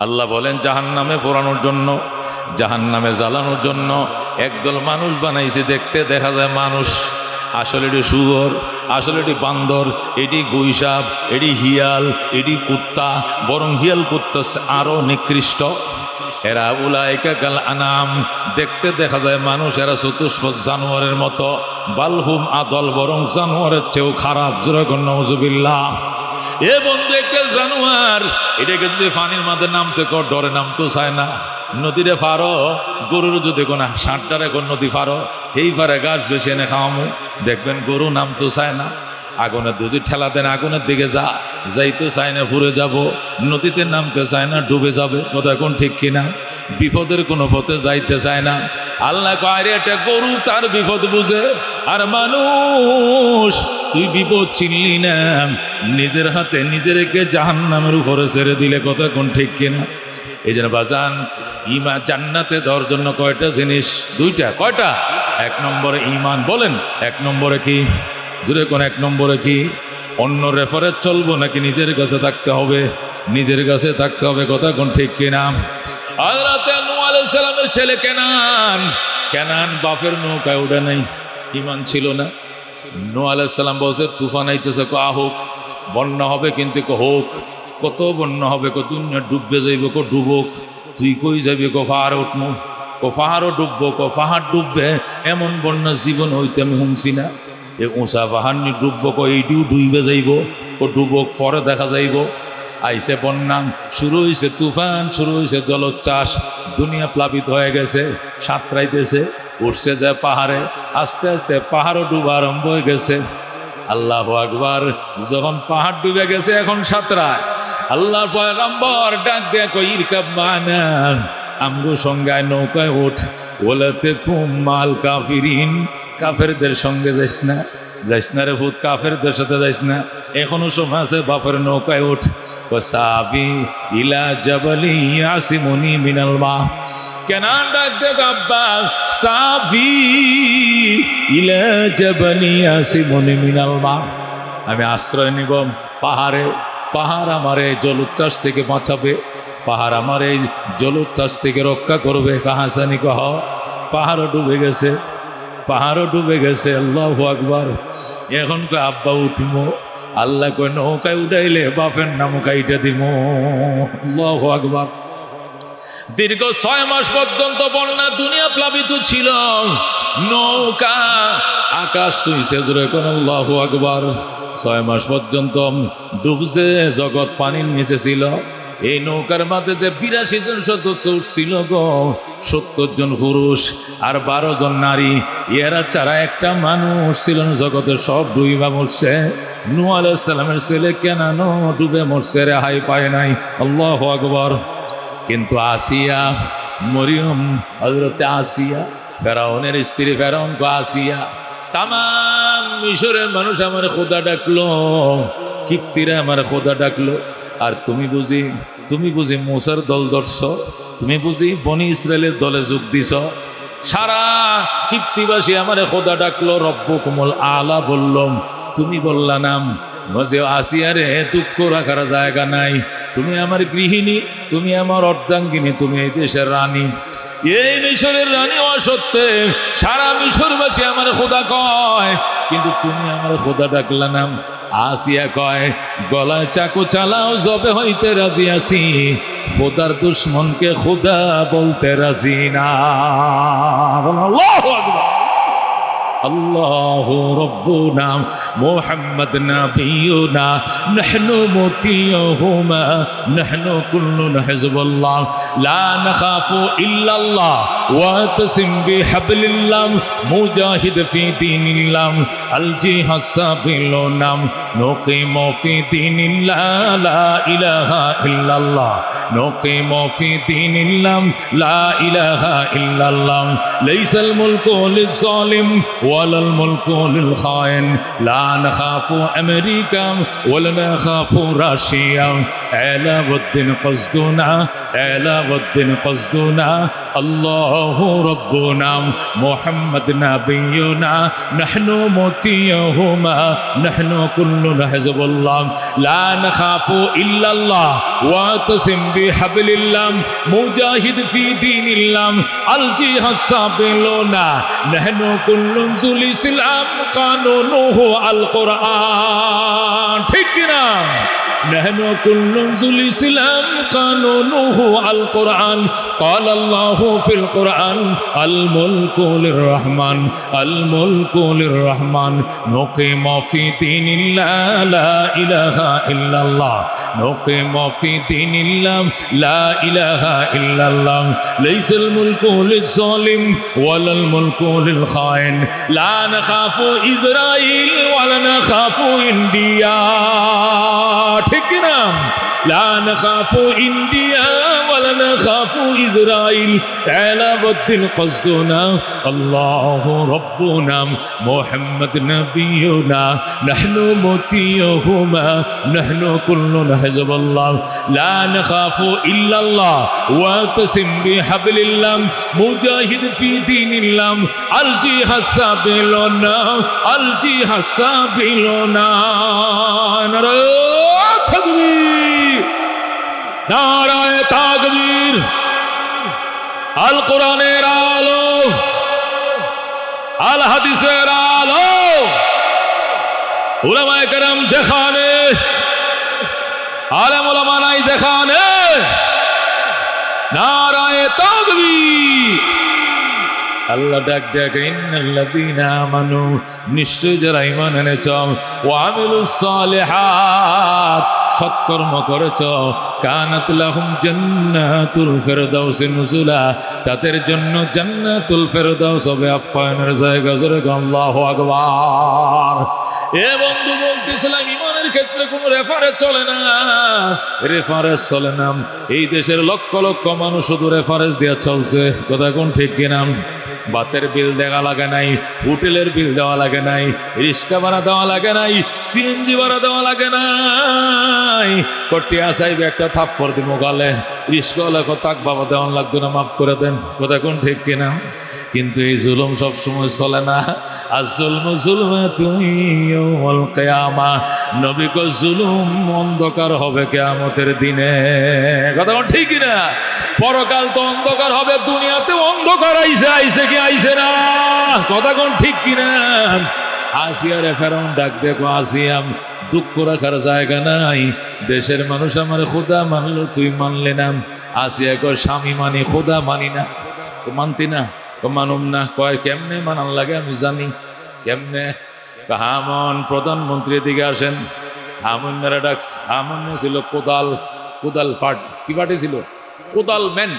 আল্লাহ বলেন জাহান্নামে পোড়ানোর জন্য, জাহান্নামে জ্বালানোর জন্য একদল মানুষ বানাইছে। দেখতে দেখা যায় মানুষ, আসলে এটি শুয়োর, আসলে এটি বান্দর, এটি গুইসাপ, এটি হিয়াল, এটি কুত্তা, বরং হিয়াল কুত্তা আরো নিকৃষ্ট। এরা উলাইকা কাল আনাম, দেখতে দেখা যায় মানুষ, এরা চতুষ্পদ জানোয়ারের মতো। বালহুম আদল, বরং জানোয়ারের চেয়েও খারাপ। যেরকম নাউজুবিল্লাহ। এ বন্ধু, একটা জানোয়ার, এটাকে যদি পানির মাঝে নামতে কর, ডরে নামতো চায় না। নদীরে ফারো, গরুর যদি কোনা ষাটটারে কোন নদী ফারো, এই পারে গাছ বেশি এনে খাওয়ামো, দেখবেন গরু নামতো চায় না। আগুনের যদি ঠেলা দেন, আগুনের দিকে যাইতে চায় না, পুড়ে যাব। নদীতে নামতে চায় না, ডুবে যাবে। কথা কোন ঠিক কিনা? বিপদের কোনো পথে যাইতে চায় না। আল্লাহ কয়, এটা গরু তার বিপদ বুঝে, আর মানুষ তুই বিপদ চিনলি না, নিজের হাতে নিজেরকে জাহান্নামের উপরে ছেড়ে দিলে। কথা কোন ঠিক কিনা? এই জন্য বাজান, ইমান জান্নাতে যাওয়ার জন্য কয়টা জিনিস? দুইটা। কয়টা? এক নম্বরে ইমান। বলেন এক নম্বরে কি? জুড়ে কোন এক নম্বরে কি? অন্য রেফারেন্স চলবো নাকি নিজের কাছে থাকতে হবে? নিজের কাছে থাকতে হবে। কথা কোন ঠিক কিনা? হযরত নূহ আলাইহিস সালামের ছেলে কেনান বাপের নৌকায় উঠে নাই, ইমান ছিল না। নূহ আলাইহিস সালাম বলছে তুফান আইতেছে, হোক, বন্যা হবে, কিন্তু হোক। কত বন্যা হবে? দুনিয়া ডুববে যাইব, ডুবুক। তুই কই যাবি? পাহাড়ে উঠবো। পাহাড়ও ডুববো। পাহাড় ডুববে, এমন বন্যা জীবন হইতে আমি শুনছি না। এ উঁচা পাহাড় নি ডুববো, এইটিও ডুইবে যাইব, ডুবক, পরে দেখা যাইব। আইসে বন্যা, শুরু হয়েছে তুফান, শুরু হয়েছে জলোচ্ছ্বাস, দুনিয়া প্লাবিত হয়ে গেছে, সাঁতরাইতেছে, উঠছে যায় পাহাড়ে। আস্তে আস্তে পাহাড়ও ডুবা আরম্ভ হয়ে গেছে। আল্লাহু আকবার। যখন পাহাড় ডুবে গেছে, এখন সাঁতরায়। আল্লাহর পয়গম্বর ডাক দেয়া কই, ইরকাব মানা, আমগো সঙ্গে নৌকায় ওঠ। ওলাতে কুম মাল কাফিরিন, কাফেরদের সঙ্গে যাইস না, যাইস না রে ভূত, কাফেরদের সাথে যাইস না। এখনো সময় আছে, বাপের নৌকায় ওঠ। সাবি ইলা জাবালি ইয়াসিমুনি মিনাল মা। কেনান ডাক দেখ আব্বা, সাবি ইলা জাবালি ইয়াসিমুনি মিনাল মা। আমি আশ্রয় নিব পাহাড়ে। পাহাড় আমার এই জলোচ্ছ্বাস থেকে বাঁচাবে, পাহাড় আমার এই জলোচ্ছ্বাস থেকে রক্ষা করবে। কাহাসানি কহ, পাহাড়ও ডুবে গেছে, পাহাড়ও ডুবে গেছে। আল্লাহু আকবার। এখন কয় আব্বা উঠবো। আল্লাহ কয় নৌকায় উঠাইলে বাপের নাম কাইটা দিব। আল্লাহু আকবার। দীর্ঘ 6 মাস পর্যন্ত বন্যা, দুনিয়া প্লাবিত ছিল। নৌকা আকাশ ছুঁইছে। জোরে কোন আল্লাহু আকবার। 6 মাস পর্যন্ত ডুবছে, জগৎ পানির নিচে ছিল। এই নৌকার মাঝে যে 82 জন সদস্য উঠছিল গো, 70 জন পুরুষ আর 12 জন নারী। এরা ছাড়া একটা মানুষ ছিল না জগতের, সব ডুইবা মরছে। নূহ আলাইহিস সালামের ছেলে কেনানো ডুবে মরছে, রেহাই পায় নাই। আল্লাহু আকবার। কিন্তু আসিয়া, মরিয়ম, হযরতে আসিয়া, ফেরাউনের স্ত্রী, ফেরাউন কো আসিয়া, তাম মিশরের মানুষ আমার খোদা ডাকলো, কিপ্তিরা আমার খোদা ডাকলো। আর তুমি বুঝি মুসার দল ধরছ, তুমি বুঝি বনি ইসরায়েলের দলে যোগ দিছ। সারা কিপ্তিবাসী আমার খোদা ডাকলো, রব্বুকুমুল আলা বললাম, তুমি বললা নাম। আসিয়ারে দুঃখ রাখার জায়গা নাই। তুমি আমার গৃহিণী, তুমি আমার অর্ধাঙ্গিনী, তুমি এই দেশের রানী। এই মিশরের রানী হওয়া সত্ত্বে সারা মিশরবাসী আমার খোদা কয়, কিন্তু তুমি আমার খোদা ডাকলা নাম। আসিয়া কয়, গলায় চাকু চালাও, জবে হইতে রাজি আছি, খোদার দুশ্মনকে খোদা বলতে রাজি না। আল্লাহু আকবার। আল্লাহু রব্বুনা মুহাম্মদ নাবিয়ুনা নাহনু মুতিয়ুহুমা নাহনু কুল্লুন হিজবুল্লাহ লা নাখাফু ইল্লাল্লাহ ওয়া তাসিম বিহাবলিল্লাহ মুজাহিদ ফি দীনিল্লাহ আল জিহাদ সাবিলুনা নুকিমু ফি দীনিল্লাহ লা ইলাহা ইল্লাল্লাহ নুকিমু ফি দীনিল্লাহ লা ইলাহা ইল্লাল্লাহ লাইসাল মুলকু লিজ-জালিম ওয়ালাল মুলকু লিল খায়েন লা নাখাফু আমেরিকা ওয়ালা নাখাফু রাশিয়া আলাউদ্দিন কসদুনা আল্লাহু রাব্বুনা মুহাম্মদ নাবিয়ুনা নাহনু মুতিয়াহুমা নাহনু কুল্লু হিজবুল্লাহ লা নাখাফু ইল্লাল্লাহ ওয়াতাসিম বিহাবলিল্লাহ মুজাহিদ ফি দীনিল্লাহ আল জিহাদ সাবিলুনা নাহনু কুল্লু যুল ইসলাম কানুনুহু আল কুরআন। ঠিক কিনা? نحن كل ذو الإسلام قانونه القرآن قال الله في القرآن الملك للرحمن الملك للرحمن نقيم في دين الله لا إله إلا الله نقيم في دين الله لا إله إلا الله ليس الملك للظالم ولا الملك للخائن لا نخاف إسرائيل ولا نخاف إنديا ঠিক না? লা নাখাফু ইন্ডিয়া ওয়ালা নাখাফু ইসরাইল আলাবদ্দিন কসদুনা আল্লাহু রাব্বুনা মুহাম্মদ নবিয়ুনা নাহনু মুতিয়াহুমা নাহনু কুল্লু হিজবুল্লাহ লা নাখাফু ইল্লাল্লাহ ওয়াতাসিম বিহাবলিল্লাহ মুজাহিদ ফি দীনিল্লাহ আল জিহাদ সাবিলুনা আল জিহাদ সাবিলুনা। তাকবীর, নারায়ে তাকবীর। আল কোরআনের আলো, আল হাদিসের আলো, উলামায়ে কেরাম যেখানে, আলেম উলামা নাই যেখানে, নারায়ে তাকবীর। আল্লাহ ডাক ডাক ইন্নাল্লাযীনা আমানু নিশ্চয় যারা ঈমান এনেছ ওয়া আমিলুস সালিহাত সৎকর্ম করেছ কানাত লাহুম জান্নাতুল ফেরদাউস নুজুলা তাদের জন্য জান্নাতুল ফেরদাউস হবে আপ্যায়নের জায়গা। জোরে আল্লাহু আকবার। এ বন্ধু বলতেছিলাম ঈমানের ক্ষেত্রে কোনো রেফারেন্স চলে না, রেফারেন্স চলে না। এই দেশের লক্ষ লক্ষ মানুষ শুধু রেফারেন্স দিয়ে চলছে, কথা কোন ঠিক কিনা? বাতের বিল দেওয়া লাগে নাই, হোটেলের বিল দেওয়া লাগে নাই, রিক্সা ভাড়া দেওয়া লাগে নাই, সিএনজি ভাড়া দেওয়া লাগে নাই। কটিয়া চাইবে একটা থাপ্পড় দিব গালে, রিক্সাওয়ালা তাক বাবা দেওয়ান লাগতো না, মাফ করে দেন, কথা কোন ঠিক কিনা? কিন্তু এই জুলুম সবসময় চলে না। আর জুলমু জুলমে তুমি ইয়াউমুল কিয়ামা, নবী কো জুলুম অন্ধকার হবে কিয়ামতের দিনে, কথা কোন ঠিক কিনা? পরকাল তো অন্ধকার হবে, দুনিয়াতে অন্ধকার আইছে কি আইছে না, কথা কোন ঠিক কিনা? আসিয়ারে ফেরাউন ডাক দেখো, আসিয়াম দুঃখ রাখার জায়গা নাই, দেশের মানুষ আমার খোদা মানলো তুই মানলে না। আসিয়া কয় স্বামী মানি, খোদা মানি না। মানতি না? মানুম না। কয় কেমনে মানান লাগে আমি জানি, কেমনে? হামন প্রধানমন্ত্রীর দিকে আসেন। হামুন্নারা ডাকস, হামুন্ন ছিল কোদাল, কোদাল পার্টি। কি পার্টি ছিল? কোদাল ম্যান।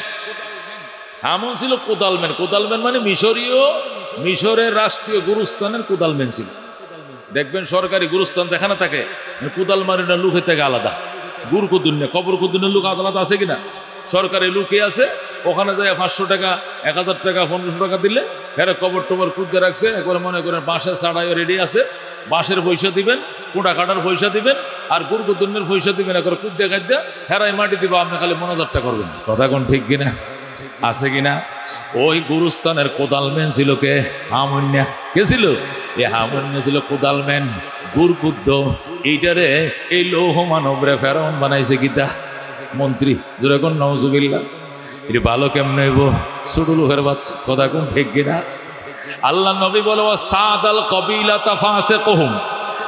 হামুন ছিল কোদাল ম্যান। কোদাল ম্যান মানে মিশরের রাষ্ট্রীয় গুরুস্থানের কোদাল ম্যান ছিল। দেখবেন সরকারি গুরুস্থান দেখানো থাকে, কোদাল মারিনা লুকে থেকে আলাদা, গুর কুদুন্নে কবর কুদুন্নের লোক আলাদা আছে কিনা? সরকারি লুকে আছে, ওখানে যায় 500 টাকা 1000 টাকা 1500 টাকা দিলে এরা কবর টবর কুদতে রাখছে। একবার মনে করেন বাঁশের ছাড়াইও রেডি আছে, বাঁশের পয়সা দিবেন, কোটা কাটার পয়সা দিবেন, আর গুর কুদুন্নের পয়সা দিবেন। একবার কুদতে খাইতে হেরাই মাটি দিব, আপনি খালি মনোজারটা করবেন, কথা কোন ঠিক কিনা? আছে কিনা? ওই গুরুস্থানের কোদালম্যান ছিল কে? হামুন্যা। কে ছিল? এ হামুন্যা ছিল কোদালম্যান, গুর কুদ্দ। এইটারে এই লৌহ মানবরে ফেরাউন বানাইছে গীতা মন্ত্রী। যেরকম নওজুবিল্লাহ। এটা ভালো কেমনে হইব? ছোট লোকের বাচ্চা, কথা কোন ঠিক কিনা? আল্লাহ নবী বলে সাদাল কবিলাতা ফাসিকুহুম,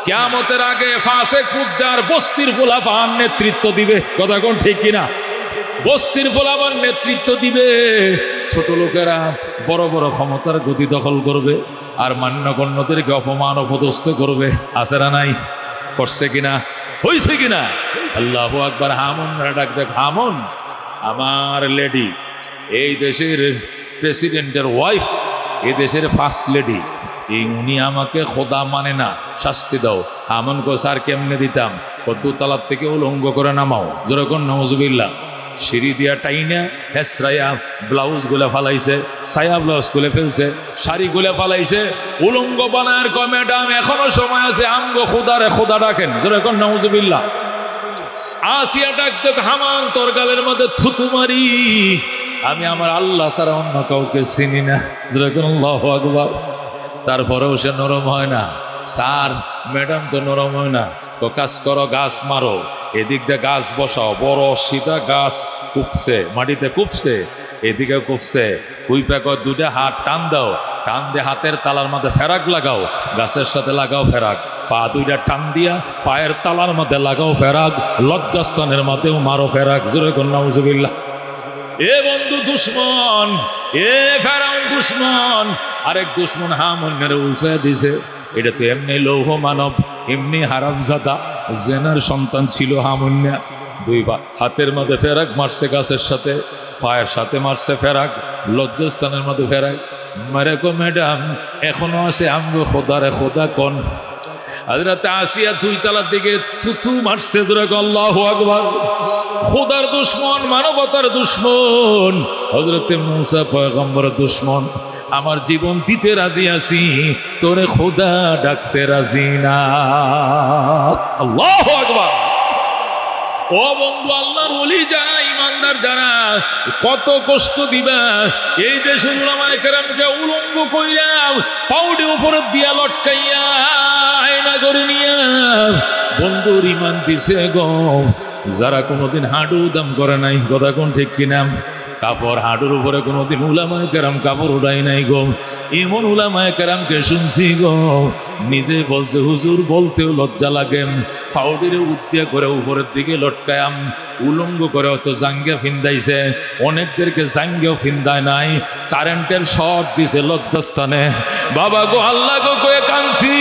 কিয়ামতের আগে ফাসিক ফুজ্জার বস্তির ফুলাফান নেতৃত্ব দিবে, কথা কোন ঠিক কিনা? বস্তির ফলাফল নেতৃত্ব দিবে। ছোট লোকেরা বড় বড় ক্ষমতার গতি দখল করবে, আর মান্যগণ্যদেরকে অপমান অপদস্থ করবে। আছে না নাই? করছে কিনা? হয়েছে কিনা? আল্লাহু আকবার। হামুনরা ডাক দেখ, হামুন আমার লেডি, এই দেশের প্রেসিডেন্টের ওয়াইফ, এই দেশের ফার্স্ট লেডি, এই উনি আমাকে খোদা মানে না, শাস্তি দাও। হামুন কো স্যার কেমনে দিতাম? দোতলার থেকে উলঙ্গ করে নামাও। যেরকম নওজুবিল্লাহ। সিঁড়ি দিয়া টাইনা হেসরাইয়া ব্লাউজ গুলা ফালাইছে, সায়া ব্লাউজ গুলে ফেলছে, শাড়ি গুলে ফালাইছে, উলঙ্গ বানার কয় ম্যাডাম এখনো সময় আছে, আমগো খোদারে খোদা ডাকেন। যেরকম নাউজুবিল্লাহ। আসিয়া ডাক দেখ, হামান তোর গালের মধ্যে থুতু মারি, আমি আমার আল্লাহ ছাড়া অন্য কাউকে চিনি না। যেরকম আল্লাহু আকবার। তারপরেও সে নরম হয় না। স্যার ম্যাডাম তো নরম হয় না, তো কাজ করো গাছ মারো, এদিক দিয়ে গাছ বসাও, বড় সিধা গাছ কুপছে, মাটিতে কুপছে, এদিকে কুপছে, কুইপা কর দুইটা হাত টান দাও, টান দিয়ে হাতের তালার মধ্যে ফেরাক লাগাও, গাছের সাথে লাগাও ফেরাক, পা দুইটা টান দিয়া পায়ের তালার মধ্যে লাগাও ফেরাক, লজ্জাস্থানের মধ্যেও মারো ফেরাক। জোরে কর নাউজুবিল্লাহ। এ বন্ধু দুশ্মন, এ ফেরাউন দুশ্মন, আরেক দুশ্মন হামুন্নারে উলসে দিছে। এটা তো এমনি লৌহ মানব, এমনি হারামজাদা, জেনার সন্তান ছিল হামুন্না। দুই হাতের মধ্যে ফেরাক মারছে গাছের সাথে, পায়ের সাথে মারছে ফেরাক, লজ্জাস্থানের মধ্যে ফেরাক মারে। কো ম্যাডাম এখনো আছে আমগো খোদারে খোদা কোন। হযরত আসিয়া দুই তলার দিকে থুথু মারছে, আল্লাহু আকবার। খোদার দুশ্মন, মানবতার দুশ্মন, হযরত মূসা পয়গম্বরের দুশ্মন। আমার জীবন দিতে রাজি আছি, তোরে খোদা ডাকতে রাজি না। আল্লাহু আকবার। ও বন্ধু, আল্লাহর ওলি যারা, ইমানদার যারা, কত কষ্ট দিবা এই দেশের উলামায়ে কেরামকে উলঙ্গ কইরা পাউডি উপরে দিয়া লটকাইয়া আয়না করে নিয়া বন্ধুর ইমান দিছে গো। যারা কোনোদিন হাঁটু দাম করে নাই, কথা কোন ঠিক কিনা, কাপড় হাঁটুর উপরে কোনোদিন উলামায়ে কেরাম কাপড় উঠাই নাই গো। এমন উলামায়ে কেরামকে শুনছি গো, নিজে বলছে হুজুর বলতেও লজ্জা লাগে, পাউডিরে উদ্দিয়া করে উপরের দিকে লটকায়াম উলঙ্গ করে অত জাঙ্গিয়া ফিন্দাইছে, অনেকদেরকে জাঙ্গিয়াও ফিন্দায় নাই, কারেন্টের শর্ট দিছে লজ্জাস্থানে। বাবা গো, আল্লাহ গো কয়ে কাঁদছি,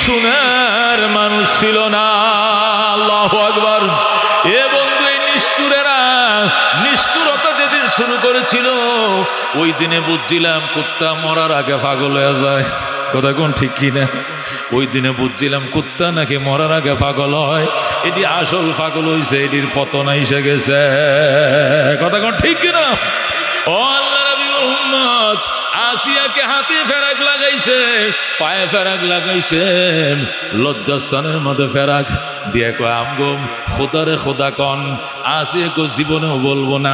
শোনার মানুষ ছিল না। আল্লাহু আকবার। এ বন্ধু, এই নিষ্ঠুরেরা নিষ্ঠুরতা যেদিন শুরু করেছিল, ওই দিনে বুঝছিলাম কুত্তা মরার আগে পাগল হয়ে যায়। কথা কোন ঠিক কিনা? ওই দিনে বুঝছিলাম কুত্তা নাকি মরার আগে পাগল হয়। এটি আসল পাগল হইছে, এটির পতন এসে গেছে। কথা কোন ঠিক কিনা? ও আল্লাহ নবী মুহাম্মদ, আসিয়াকে হাতে ফেরাক লাগাইছে, পায়ে ফেরাক লাগাইছে, লজ্জাস্থানের মধ্যে ফেরাক দিয়ে কয় আমগো খোদারে খোদা কন। আসিয়া কো জীবনেও বলবো না।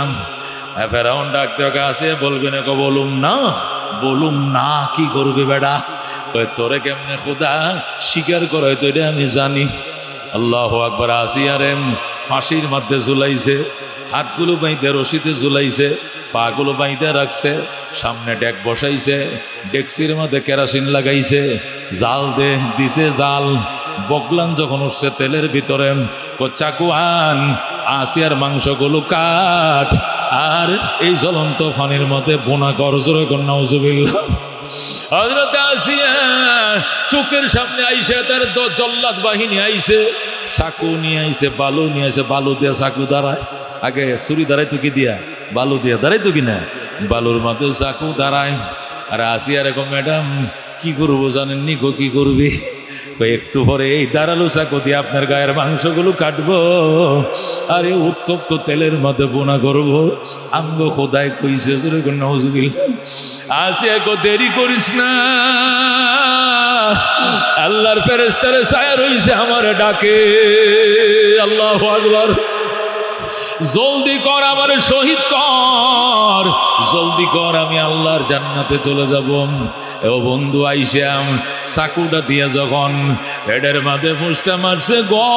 ফেরাউন ডাকতে আসিয়া বলবে না, কো বলুম না। বলুম না কি করবে বেড়া? কয় তোরে কেমনে খোদা স্বীকার করে তো এটা আমি জানি। আল্লাহু আকবার। আসিয়ারে ফাঁসির মধ্যে ঝুলাইছে, হাতগুলো বাইতে রশিতে ঝুলাইছে, পাগুলো বাইতে রাখছে, সামনে ডেক বসাইছে, ডেকসির মধ্যে কেরাসিন লাগাইছে, জাল দিছে জাল। বগলান যখন উঠছে তেলের ভিতরে, চাকু আন, আসিয়ার মাংসগুলো কাট, আর এই জ্বলন্ত পানির মধ্যে বোনা কর। জোরে কর নাউজুবিল্লাহ। হযরত আসিয়া চোখের সামনে আইসে, তার জল্লাদ বাহিনী আইছে, চাকু নিয়ে আইছে, বালু নিয়ে আইছে, বালু দিয়া চাকু দাঁড়ায়। আগে ছুরি দাঁড়াইতো কি দিয়া? বালু দিয়া দাঁড়াইতো কিনা? বালুর মধ্যে চাকু দাঁড়ায়। আর আসিয়া এরকম, ম্যাডাম কি করবো জানেননি গো? কি করবি? একটু পরে এই দাঁড়ালো চাকু দিয়ে আপনার গায়ের মাংসগুলো কাটবো, আর এই উত্তপ্ত তেলের মধ্যে বোনা করবো। আমগো খোদায় কইছে, আসিয়া গো দেরি করিস না, আল্লাহর ফেরেশতারে ছায়া রইছে আমার ডাকে। আল্লাহু আকবার। জলদি কর, আমার শহীদ কর, জলদি কর, আমি আল্লাহর জান্নাতে চলে যাব। ও বন্ধু, আইসাম চাকুটা দিয়ে যখন হেডের মাঝে ফুসটা মারছে গো,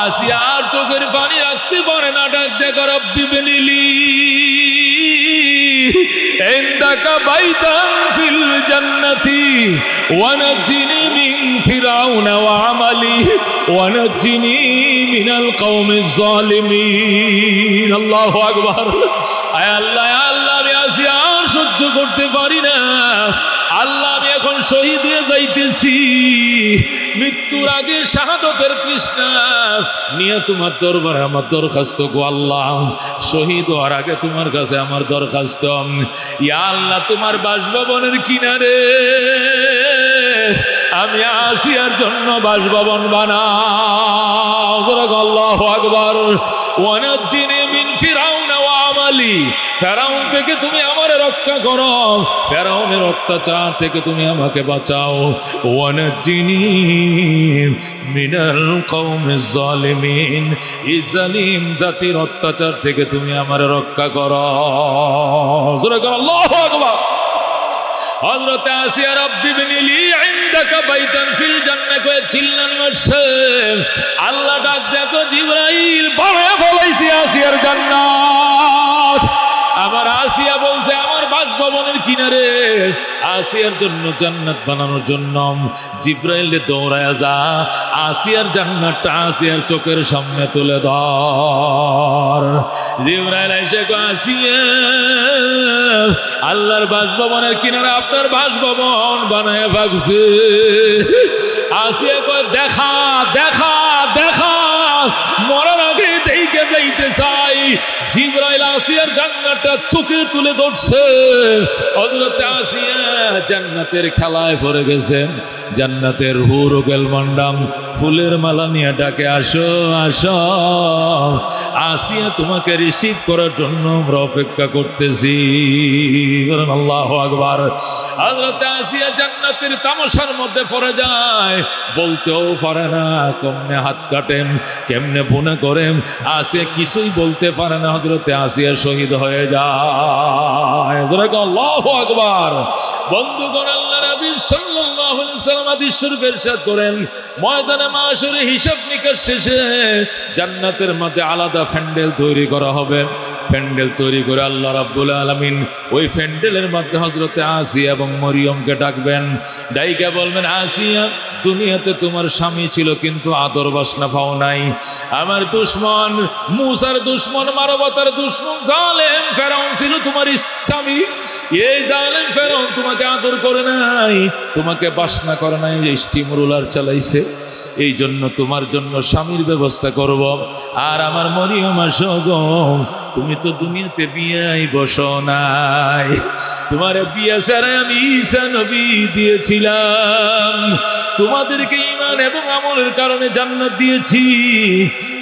আসিয়া আর চোখের পানি রাখতে পারে না, ডাক দেখো রব্বি বিনিলি ইনদাকা বাইতান ফিল জান্নাতি ওয়া নাজ্জিনি মিন ফিরাউনা ওয়া আমালি ওয়া নাজ্জিনি মিনাল কওমিজ জালিমিন। আল্লাহু আকবার। আয় আল্লাহ, আল্লাহ আমি আসিয়া আর সহ্য করতে পারি না। আল্লাহ, আমি এখন শহীদ হয়ে যাইতেছি, মৃত্যুর আগে শাহাদতের তৃষ্ণা নিয়ে তোমার দরবারে আমার দরখাস্ত গো আল্লাহ। শহীদ হওয়ার আগে তোমার কাছে আমার দরখাস্ত, ইয়া আল্লাহ তোমার বাসভবনের কিনারে আমি আসিয়ার জন্য বাসভবন বানাও। আল্লাহু আকবার। ওয়ানাজ্জিনি মিন ফিরাউনা ওয়া আমালি, ফেরাউন থেকে তুমি আমারে রক্ষা করো, ফেরাউনের অত্যাচার থেকে তুমি আমাকে বাঁচাও। ওয়ানাজ্জিনি মিনাল কওমিজ জালিমিন, এই জালিম জাতির অত্যাচার থেকে তুমি আমারে রক্ষা করো। জোরে করো আল্লাহু আকবার। হযরত আসিয়া রাব্বি বিনিলি ইনদাকা বাইতান ফিল জান্নাহ কয়ে চিল্লান মারছেন। আল্লাহ ডাক দেখো জিবরাইল বানায় ফলাইছি আসিয়ার জান্নাত। আমার আসিয়া বলছে আমার বাসভবনের কিনারে আসিয়ার জন্য জান্নাত বানানোর জন্য জিবরাইল দৌড়ায় যা আসিয়ার জান্নাতটা আসিয়ার চোখের সামনে তুলে ধর। জিবরাইল এসে কয় আসিয়া আল্লাহর বাসভবনের কিনারে আপনার বাসভবন বানায় ভাগছে। আসিয়া কয় দেখা দেখা দেখা মরার আগে দেখে যাইতে চাই। জিবরাইল আসিয়ার জান্নাতটা চোখে তুলে ধরছে। হযরত আসিয়া জান্নাতের খেলায় পড়ে গেছেন। জান্নাতের হুর ও গেলমন্ডাম ফুলের মালা নিয়ে ডাকে আসো আসো আসিয়া তোমাকে রিসিভ করার জন্য আমরা অপেক্ষা করতেছি। আল্লাহু আকবার। হযরত আসিয়া জান্নাতের তামাশার মধ্যে পড়ে যায়, বলতেও পারে না, কেমনে হাত কাটেন কেমনে বুনে করেন আসিয়া কিছুই বলতে পারে না। হযরত আসিয়া শহীদ হয়ে যায়। আল্লাহু আকবার। বন্ধুগণ, আল্লাহ নবী সাল্লাল্লাহু আলাইহি ওয়াসাল্লাম হাদিস শরীফে ইরশাদ করেন, ময়দানে মাশরে হিসাব নিকাশ শেষে জান্নাতের মধ্যে আলাদা প্যান্ডেল তৈরি করা হবে। প্যান্ডেল তৈরি করে আল্লাহ রাব্বুল আলামিন ওই প্যান্ডেলের মধ্যে হযরতে আসিয়া এবং মরিয়মকে ডাকবেন। ডাইকা বলবেন, আসিয়া দুনিয়াতে তোমার স্বামী ছিল কিন্তু আদর বাসনা পাও নাই। আমার দুশমন মুসার দুশমন মানবতার দুশমন জালেম ফেরাউন ছিল তোমার স্বামী। এই জালেম ফেরাউন তোমাকে আদর করে নাই, তোমাকে বাসনা করে নাই, স্টিম রোলার চালাইছে। এই জন্য তোমার জন্য স্বামীর ব্যবস্থা করব। আর আমার মরিয়ম আসো গো, তুমি তো দুনিয়াতে বিয়াই বসো নাই। তোমার বিয়া ছাড়া আমি ঈসা নবী দিয়েছিলাম। তোমাদেরকে ঈমান এবং আমলের কারণে জান্নাত দিয়েছি।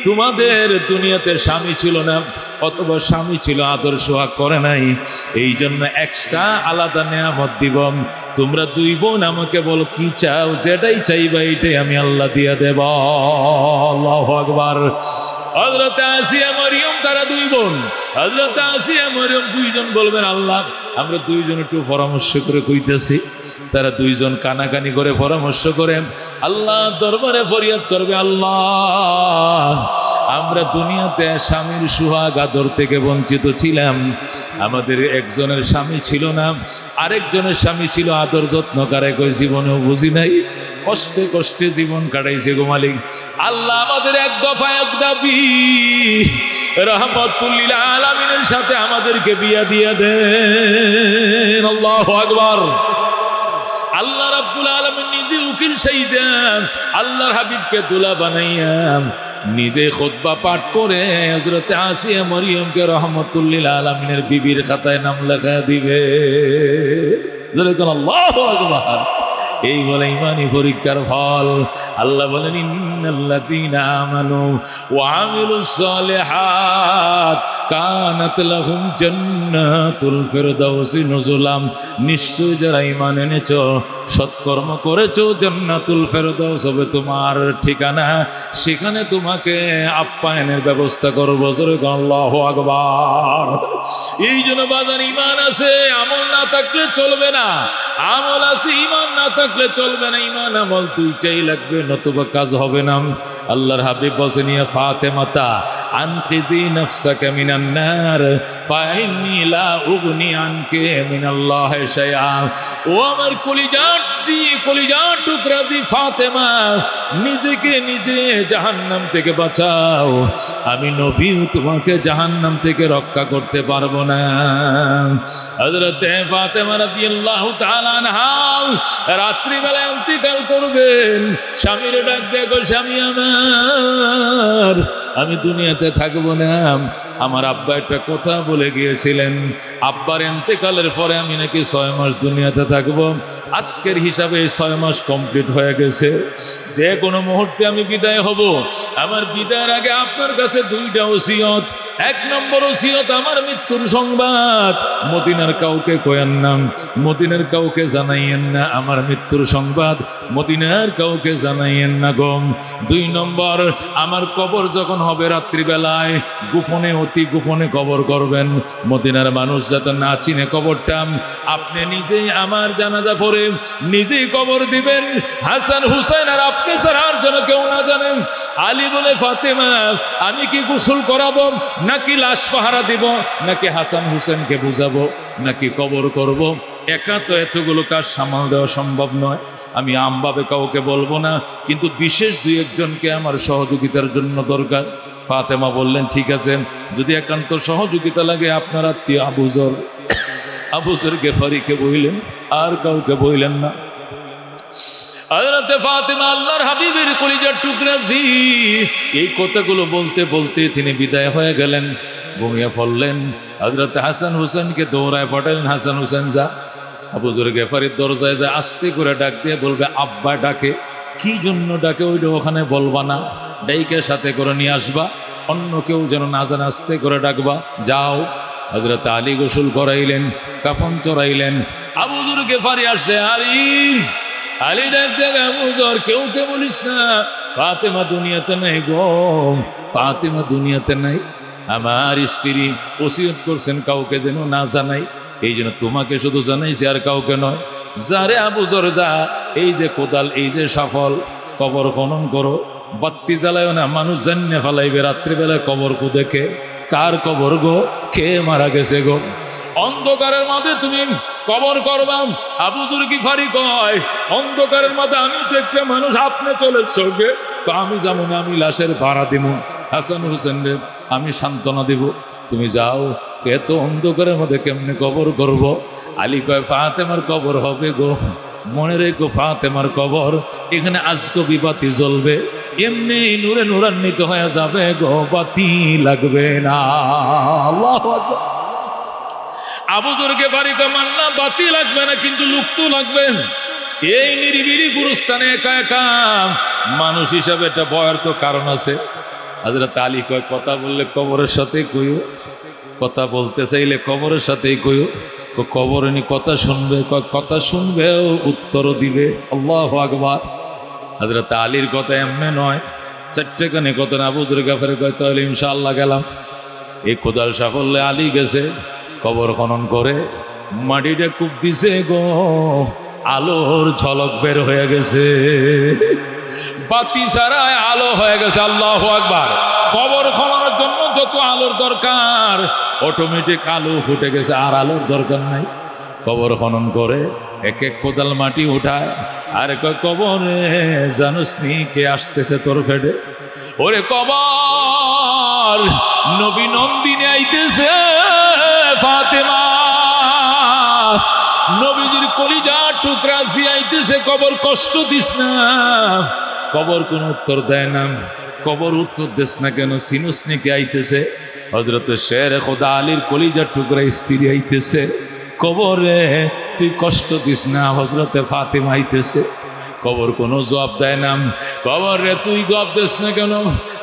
তোমাদের দুনিয়াতে স্বামী ছিল না, অথবা স্বামী ছিল আদর সোহাগ করে নাই, এই জন্য এক্সট্রা আলাদা নেয়ামত দিব। তোমরা দুই বোন আমাকে বলো কি চাও, যেটাই চাইবা এইটাই আমি আল্লাহ দিয়ে দেব। আল্লাহু আকবার। হযরত আসিয়া মরিয়ম তারা দুই বোন, হযরত আসিয়া মরিয়ম দুইজন বলবেন, আল্লাহ আমরা দুইজন একটু পরামর্শ করে কইতেছি। তারা দুইজন কানাকানি করে পরামর্শ করে আল্লাহ দরবারে ফরিয়াদ করবে, আল্লাহ আমরা দুনিয়াতে স্বামীর সুহাগ আদর থেকে বঞ্চিত ছিলাম। আমাদের একজনের স্বামী ছিল না, আরেকজনের স্বামী ছিল আদর যত্ন করে, কই জীবনেও বুঝি নাই, কষ্টে কষ্টে জীবন কাটাইছে গো মালিক। আল্লাহ আমাদের এক দফা এক দাবি, রাহমাতুল লিল আলামিনের সাথে আমাদেরকে বিয়া দিয়ে দেন। আল্লাহু আকবার। আল্লাহ রাব্বুল আলামিন নিজে উকিল সাইয়েন, আল্লাহর হাবিবকে দুলা বানাইয়া নিজে খুতবা পাঠ করে হযরত আসিয়া মরিয়মকে রাহমাতুল লিল আলামিনের বিবির খাতায় নাম লেখা দিবে। আল্লাহু আকবার। এই বলে ইমানি পরীক্ষার ফল। আল্লাহ বলেন, ইন্নাল্লাযীনা আমানু ওয়া আমিলুস সালিহাত কানাত লাহুম জান্নাতুল ফিরদাউসি নুজুলাম। নিশ্চয় যারা ঈমান এনেছো, সৎকর্ম করেছো, জান্নাতুল ফিরদাউস হবে তোমার ঠিকানা, সেখানে তোমাকে আপ্যায়নের ব্যবস্থা করব। আল্লাহু আকবার। এই জন্য বাজার ঈমান আছে, আমল না থাকলে চলবে না। আমল আছে, ঈমান না থাকলে চলবে না। ঈমান আমল দুইটাই লাগবে, নতুবা কাজ হবে না। আল্লাহর হাবিব বলেন, ইয়া ফাতেমাতা আনকিযি নাফসাকা মিনান নার ফাইন্নী লা উগনি আনকি মিনাল্লাহি শাইআ। ও আমার কলিজার টুকরা দি ফাতেমা, নিজেকে নিজে জাহান্নাম থেকে বাঁচাও, আমি নবীও তোমাকে জাহান্নাম থেকে রক্ষা করতে পারবো না। হযরত ফাতেমা রাদিয়াল্লাহু তাআলা আনহা রাত্রি বেলায় ইন্তেকাল করবেন। স্বামীর ডাক দেখো, স্বামী আমার, আমি দুনিয়াতে থাকবো না। আমার আব্বা একটা কথা বলে গিয়েছিলেন, আব্বার ইন্তেকালের পরে আমি নাকি 6 মাস দুনিয়াতে থাকবো। আজকের হিসাবে 6 মাস কমপ্লিট হয়ে গেছে। যে কোনো মুহূর্তে আমি বিদায় হব। আমার বিদায়ের আগে আপনার কাছে 2টা ওসিয়ত। এক নম্বর ওসিয়ত, আমার মৃত্যুর সংবাদ মদিনার কাউকে কয়েন না, মদিনার কাউকে জানাইয়েন না, আমার মৃত্যুর সংবাদ মদিনার কাউকে জানাইয়েন না গো। 2 নম্বর, আমার কবর যখন হবে রাত্রিবেলায় গোপনে, অতি গোপনে কবর করবেন, মদিনার মানুষ যাতে না চিনে কবরটা, আপনি নিজেই আমার জানাজা পড়ে নিজেই কবর দিবেন। হাসান হুসাইন আর আপনি ছাড়া আর যেন কেউ না জানেন। আলী বলে, ফাতেমা আমি কি গোসল করাবো, নাকি লাশ পাহারা দিব, নাকি হাসান হুসেনকে বুঝাবো, নাকি কবর করব? একা তো এতগুলো কাজ সামাল দেওয়া সম্ভব নয়। আমি আমভাবে কাউকে বলবো না, কিন্তু বিশেষ 2-1 জনকে আমার সহযোগিতার জন্য দরকার। ফাতেমা বললেন, ঠিক আছে, যদি একান্ত সহযোগিতা লাগে আপনার আত্মীয় আবু যর গেফারিকে বইলেন, আর কাউকে বইলেন না। হযরতে ফাতেমা আল্লাহর হাবিবের কলিজার টুকরা জি, এই কথাগুলো বলতে বলতে তিনি বিদায় হয়ে গেলেন, ঘুমিয়ে পড়লেন। হযরতে হাসান হুসেনকে দৌড়ায় পাঠালেন, হাসান হুসেন যা আবু যর গেফারির দরজায় যায়, আস্তে করে ডাক দিয়ে বলবে আব্বা ডাকে। কি জন্য ডাকে ওইটা ওখানে বলবা না, ডাইকে সাথে করে নিয়ে আসবা, অন্য কেউ যেন না জানে, আস্তে করে ডাকবা, যাও। হযরত আলী গোসল করাইলেন, কাফন চড়াইলেন। আবু যর গেফারি আসে, আলী ডাক দেখ, আবু যর কেউকে বলিস না, ফাতেমা দুনিয়াতে নাই গো, ফাতেমা দুনিয়াতে নাই। আমার স্ত্রী ওসিয়ত করছেন কাউকে যেন না জানাই, এই জন্য তোমাকে শুধু জানাইছি, আর কাউকে নয়। যারে আবু যর যা, এই যে কোদাল, এই যে সাফল, কবর খনন করো, বাত্তি জ্বালায় না, মানুষ জান্নে ফেলাইবে রাত্রিবেলায় কবর কু দেখে। কার কবর গো, কে মারা গেছে গো? অন্ধকারের মধ্যে তুমি কবর করবা। আবু যর গিফারি কয়, অন্ধকারের মধ্যে আমি তো একটা মানুষ, আপনি চলে সঙ্গে, তো আমি যাবো না, আমি লাশের ভাড়া দিব। হাসান হুসেন রে আমি সান্ত্বনা দিব, তুমি যাও, এত অন্ধকারের মধ্যে কেমনে কবর করব? আলী কয়, ফাতেমার কবর হবে গো, মনে রেখো ফাতেমার কবর, এখানে আজকে বিবাতি জ্বলবে, এমনি নূরে নূরান্বিত হয়ে যাবে গো, বাতি লাগবে না। আল্লাহু আকবার। আবু যর গেফারি কয়, মানলাম বাতি লাগবে না, কিন্তু লোক তো লাগবে। এই নিরিবিলি গুরুস্থানে একা একা মানুষ হিসাবে একটা ভয়ের তো কারণ আছে। হযরত আলী কয়, কথা বললে কবরের সাথে কইও, কথা বলতে চাইলে কবরের সাথেই কইও। কবর নি কথা শুনবে, কথা শুনবে, উত্তরও দিবে। আল্লাহু আকবার। হযরত আলীর কথা এমনি নয়, 4টে কানে কথা। আবু যর গেফারি কয়, তাহলে ইনশাআল্লাহ গেলাম। এই কোদাল সাফল্যে আলী গেছে, কবর খনন করে মাটিটা কূপ দিছে গো, আলোর ঝলক বের হয়ে গেছে, বাতি ছাড়ায় আলো হয়ে গেছে। আল্লাহু আকবার। কবর খননের জন্য যত আলোর দরকার, অটোমেটিক আলো ফুটে গেছে, আর আলোর দরকার নাই। কবর খনন করে এক এক কোদাল মাটি উঠায়, আর কয়, কবরে জানোস নি কে আসতেছে তোর ফেডে? ওরে কবর, নবী নন্দিনী আইতেছে, ফাতেমা নবীজির কলিজার টুকরা জিয়াইতেছে, কবর কষ্ট দিস না। কবর কোন উত্তর দেয় না। কবর উত্তর দিস না কেন, সিনুস নাকি আইতেছে? হযরত শের খোদা আলীর কলিজার টুকরা স্ত্রী আইতেছে, কবরে তুই কষ্ট দিস না, হযরতে ফাতেমা আইতেছে। কবর কোনো জবাব দেয় না। কবর রে তুই জবাব দিস না কেন,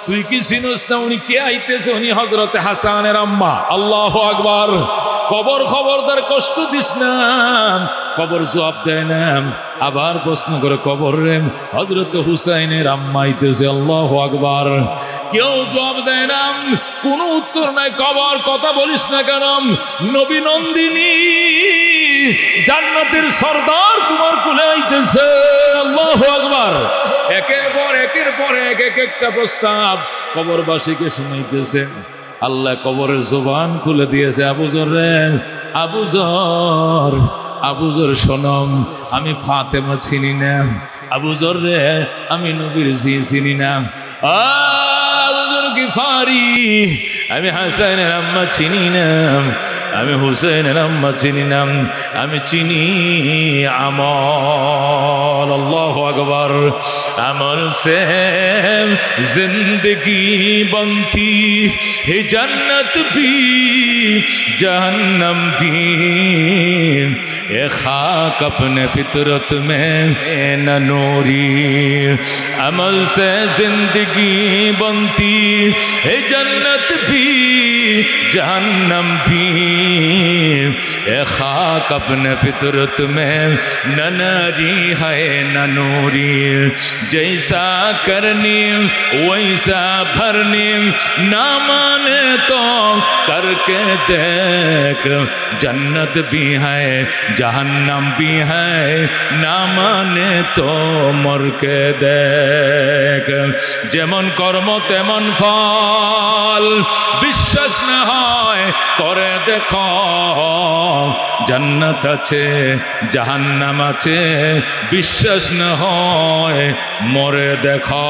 তুই কি চিনস না উনি কে আইতেছে? উনি হযরতে হাসানের আম্মা। আল্লাহু আকবার। কবর খবরদার কষ্ট দিস না। কবর জবাব দেয় না, আবার প্রশ্ন করে, কবর রে হযরত হুসাইনের আম্মা আইতেছে। আল্লাহু আকবার। কেউ জবাব দেয় না, কোনো উত্তর নাই। কবর কথা বলিস না কেন, নবী নন্দিনী জান্নাতের সরদার তোমার কোলে আইতেছে। আল্লাহু আকবার। একের পর এক একটা প্রস্তাব কবরবাসীকে শুনাইতেছে। আল্লাহ কবরের জবান খুলে দিয়েছে। আবু যর রে, আবু যর শোনম, আমি ফাতেমা চিনি না। আবু যর রে, আমি নবীর জি চিনি না। আবু যর গিফারি, আমি হাসানের আম্মা চিনি না। আমি হুসেনের আম্মা চিনি না, আমি চিনি আমল। আল্লাহু আকবার। আমল সে জিंदगी बनती है जन्नत भी जहन्नम भी, ये खाक अपने फितरत में न नूरी। अमल से जिंदगी बनती है जन्नत भी जहन्नम भी, ये खाक अपने फितरत में न नारी है न नूरी। जैसा करनी वैसा भरनी, ना माने तो करके देख, जन्नत भी है जहन्नम भी है, ना माने तो मर के देख। যেমন কর্ম তেমন ফল, বিশ্বাস না হয় করে দেখো, জান্নাত আছে জাহান্নাম আছে, বিশ্বাস না হয় মরে দেখো।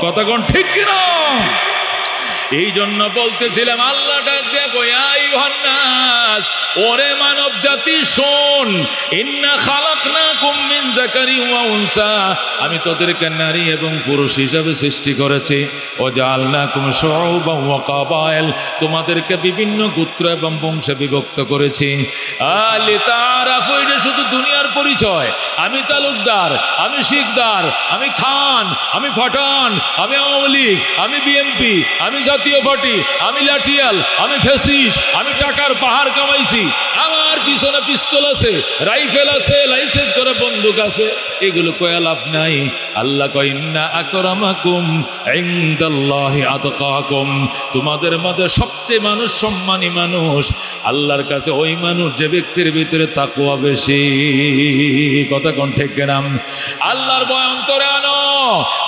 কথা কোন ঠিক কিনা? এই জন্য বলতেছিলাম, আল্লাহ ডাক দিয়ে কয়, আইয়ুহান নাস, ওরে মানব জাতি শোন, ইন্না খালাকনাকুম মিন যাকারি ওয়া উনসা, আমি তোদেরকে নারী এবং পুরুষ হিসাবে সৃষ্টি করেছি। ও জাআলনাকুম শুউবান ওয়া কাবাইল, তোমাদেরকে বিভিন্ন গোত্র এবং বংশে বিভক্ত করেছি। লিতাআরাফু, এটা শুধু দুনিয়ার পরিচয়। আমি তালুকদার, আমি শিকদার, আমি খান, আমি পাঠান, আমি আওয়ামী লীগ, আমি বিএনপি, আমি জাতীয় পার্টি, আমি লাঠিয়াল, আমি ফ্যাসিস্ট, আমি টাকার পাহাড় কামাইছি, আমার পিছনে পিস্তল আছে, রাইফেল আছে, লাইসেন্স করে বন্দুক আছে, এগুলো কয়া লাভ নাই। আল্লাহ কয়, ইন্না আকরামাকুম ইনদাল্লাহি আতকাকুম, তোমাদের মধ্যে সবচেয়ে মানুষ সম্মানী মানুষ আল্লাহর কাছে ওই মানুষ যে ব্যক্তির ভিতরে তাকওয়া বেশি। কথা কোন ঠিক কিনা? আল্লাহর ভয় অন্তরে আনো,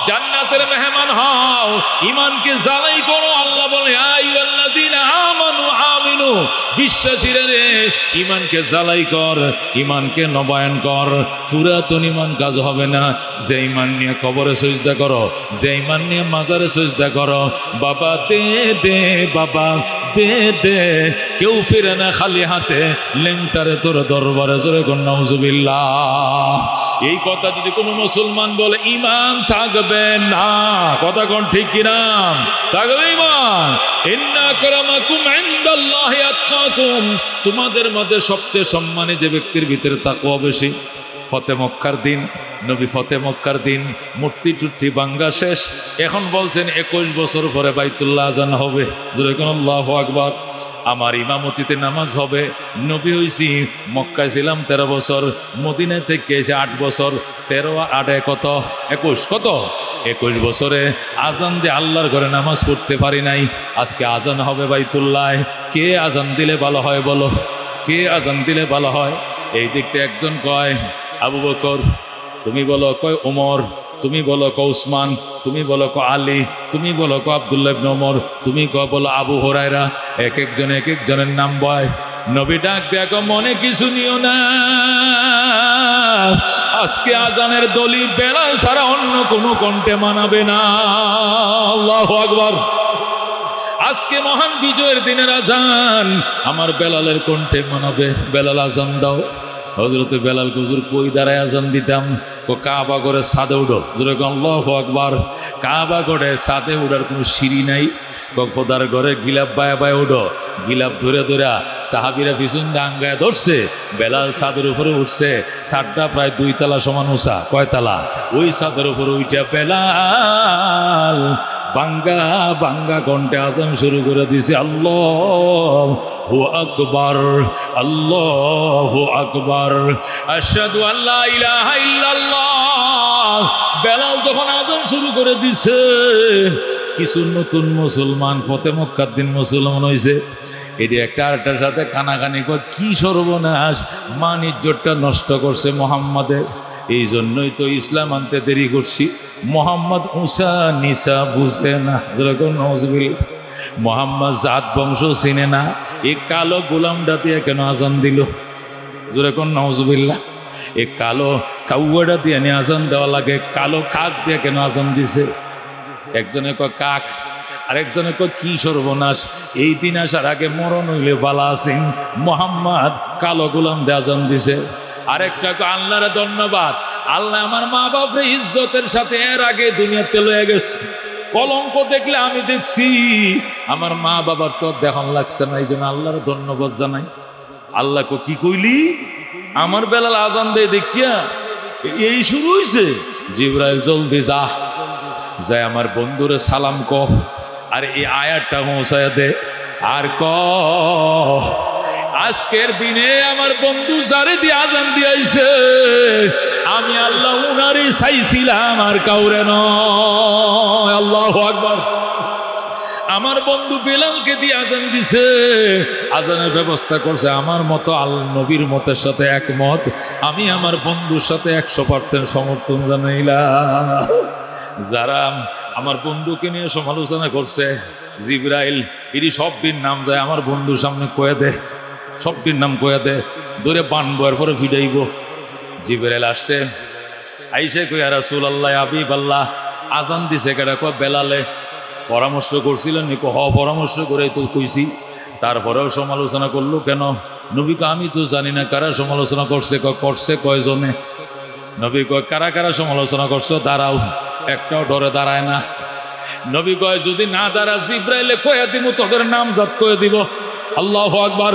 জান্নাতের মেহমান হও, ঈমানকে জ্বালাই করো। আল্লাহ বলে, আইয়ুহাল্লাযীনা আমানু আমিনু, বিশ্বাসীরা রে ঈমানকে জ্বালাই কর, ঈমানকে নবায়ন কর। পুরাতন ঈমান কাজ হবে না। যে ঈমান নিয়ে কবরে সিজদা করো, যে ঈমান নিয়ে মাজারে সিজদা করো, বাবা দে দে, বাবা দে দে, কেউ ফিরে না খালি হাতে, লেংটারে তোর দরবারে, জোরে কোন নাউজুবিল্লাহ। এই কথা যদি কোনো মুসলমান বলে, ঈমান থাকবে না। কথা কোন ঠিক কিনা? থাকবে ঈমান। ইন্না আকরামাকুম ইনদাল্লাহি আতকাকুম, তোমাদের মধ্যে সবচেয়ে সম্মানী যে ব্যক্তির ভিতরে তাকওয়া বেশি। ফতে মক্কার দিন, নবী ফতে মক্কার দিন, মূর্তি টুর্তি ভাঙ্গা শেষ। এখন বলছেন 21 বছর পরে বাইতুল্লাহ আজান হবে। আল্লাহু আকবার। আমার ইমামতিতে নামাজ হবে। নবী হইছি, মক্কায় ছিলাম 13 বছর, মদিনা থেকে এসে 8 বছর। 13 আর 8 কত? 21। কত? 21 বছরে আজান দিয়ে আল্লাহর ঘরে নামাজ পড়তে পারি নাই। আজকে আজান হবে বাইতুল্লাহ। কে আজান দিলে ভালো হয় বলো? কে আজান দিলে ভালো হয়? এই দিকতে একজন কয় আবু বকর, তুমি বলো কয় ওমর, তুমি বলো ক উসমান, তুমি বলো ক আলী, তুমি বলো ক আব্দুল্লাহ ইবনে ওমর, তুমি বলো আবু হুরায়রা। এক একজনের নাম বয়। নবী ডাক দেখো, মনে কিছু নিও না, আজকে আজানের দলি বেলাল ছাড়া অন্য কোনো কণ্ঠে মানাবে না। আল্লাহু আকবার। আজকে মহান বিজয়ের দিনের আজান আমার বেলালের কণ্ঠে মানাবে। বেলাল আজান দাও। হযরতে বেলাল হুজুর কই দাঁড়ায় আজান দিতাম? কাবা করে ছাদে উঠো। আল্লাহু আকবার। কাবা করে ছাদে উঠার কোনো সিঁড়ি নাই। খোদার ঘরে গিলাপ বায়া বায়া উঠো। গিলাপ ধরে ধরে সাহাবিরা পিছন ডাঙ্গায় ধরছে। বেলাল ছাদের উপরে উঠছে। ছাদটা প্রায় 2 তলা সমান উঁচা। কয় তলা? ওই ছাদের উপরে উঠে বেলাল বাঙ্গা বাঙ্গা কণ্ঠে আজান শুরু করে দিছে। আল্লাহু আকবার, আল্লাহু আকবার, আশহাদু আল্লা ইলাহা ইল্লাল্লাহ। বেলাল যখন আজান শুরু করে দিছে, কিছু নতুন মুসলমান ফতে মক্কার দিন মুসলমান হয়েছে। এটি একটা আরেকটার সাথে কানাকানি করে কি সর্বনাশ, মান ইজ্জতটা নষ্ট করছে মোহাম্মদের। এই জন্যই তো ইসলাম আনতে দেরি করছি। মোহাম্মদ উষা নিসা বুঝে না, যেরকম নজবিল। মোহাম্মদ জাত বংশ চিনে না। এই কালো গোলামটা দিয়ে কেন আজান দিল? যেরকম নজবিল্লা। এই কালো কাউয়াটা দিয়ে নিয়ে আজান দেওয়া লাগে, কালো কাক দিয়ে কেন আজান দিছে? একজনে কয় কাক, আরেকজনে কয় কি সর্বনাশ, এই দিন আসার আগে মরণ হইলে বালা সিং মোহাম্মদ কালো গোলাম দিয়ে আজান দিছে। আরেকটা কয় আল্লাহরে ধন্যবাদ, আল্লাহ আমার মা বাপরে ইজ্জতের সাথে এর আগে দুনিয়াতে লয়ে গেছে। কলঙ্ক দেখলে আমি দেখছি, আমার মা বাবার তো দেখন লাগছে না, এই জন্য আল্লাহর ধন্যবাদ জানাই। আল্লাহ কো কি কইলি, আমার বেলাল আজান দেয় দেখিয়া এই শুরু হইছে। জিবরাইল জলদি যা, যায় আমার বন্ধুরে সালাম কহ, আর এই আয়াতটা পৌঁছায় দে, আর ক আজকের দিনে আমার বন্ধু যারে দিয়ে আজান দিয়াইছে আমি আল্লাহ উনারই চাইছিলাম, আর কাউরে নয়। আল্লাহু আকবার। আমার বন্ধু বেলালকে দিয়ে আজান দিছে, আজানের ব্যবস্থা করছে। আমার মতো আল্লাহ নবীর মতের সাথে একমত, আমি আমার বন্ধুর সাথে 100% সমর্থন জানাইলাম। যারা আমার বন্ধুকে নিয়ে সমালোচনা করছে, জিবরাইল এরই সবটির নাম যায় আমার বন্ধুর সামনে কয়ে দে, সবটির নাম কয়ে দে, ধরে বানবো, এরপরে ফিডাইব। জিবরাইল আসছে, আইসে কইয়া রাসূলুল্লাহ হাবিব আল্লাহ আজান দিছে কেডা? কয় বেলালে। পরামর্শ করছিলেন নি? পরামর্শ করে তো কইছি, তারপরেও সমালোচনা করলো কেন? নবীকে আমি তো জানি না কারা সমালোচনা করছে। করছে কয়জনে? নবী কয় কারা কারা সমালোচনা করছো দাঁড়াও, একটাও ডরে দাঁড়ায় না। নবী কয় যদি না দাঁড়া জিবরাইলে কয়ে দিব, তোদের নাম জাত কয়ে দিব। আল্লাহু আকবার।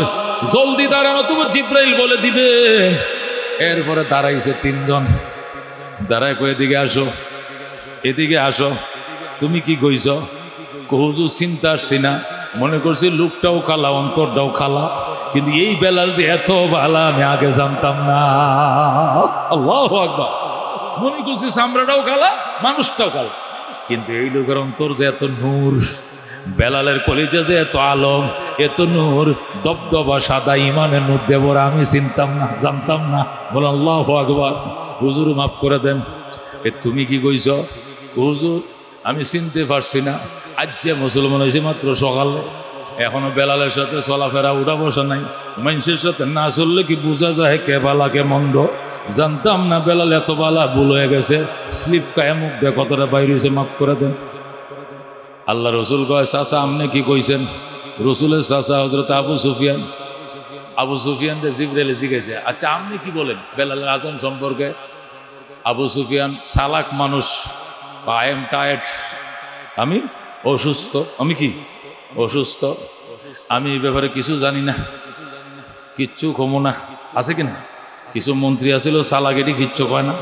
জলদি দাঁড়ানো, তুমি জিবরাইল বলে দিবে। এরপরে দাঁড়াইছে 3 জন, দাঁড়ায় কয়ে এদিকে আসো, এদিকে আসো। তুমি কি কইছ? হুজুর চিন্তা আসছি না, মনে করছি লোকটাও কালা অন্তরটাও খালা, কিন্তু এই বেলাল যে এত ভালা আমি আগে জানতাম না। আল্লাহু আকবার। মনে করছি চামড়াটাও কালা মানুষটাও কালা, কিন্তু এই লোকের অন্তর যে এত নূর, বেলালের কলিজা যে এত আলম, এত নূর, দবদবা সাদা ইমানের নূর দেবরা আমি চিনতাম না, জানতাম না। বল আল্লাহু আকবার। হুজুর মাফ করে দেন। তুমি কি কইছ? হুজুর আমি চিনতে পারছি না, আজ যে মুসলমান হয়েছে মাত্র সকালে, এখনো বেলালের সাথে চলাফেরা উঠা বসা নাই। মানুষের সাথে না চললে কি বোঝা যায় কে বালা কে মন্দ? জানতাম না বেলাল এত বালা, ভুল হয়ে গেছে। স্লিপ কায়ে মুখ দিয়ে কতটা বাইরে হয়েছে, মাফ করে দেন। আল্লাহ রসুল কয় চাচা আপনি কি কইছেন? রসুলের চাচা হযরত আবু সুফিয়ান। আবু সুফিয়ান যে জিবরাইল জিজ্ঞেসে, আচ্ছা আপনি কি বলেন বেলালের আজান সম্পর্কে? আবু সুফিয়ান চালাক মানুষ, আই এম টায়ার্ড, আমি অসুস্থ। আমি কি অসুস্থ? আমি এই ব্যাপারে কিছু জানি না, কিচ্ছু কমো না। আছে কিনা? কিছু মন্ত্রী আছিল চালাকেটি কিচ্ছু কয় না,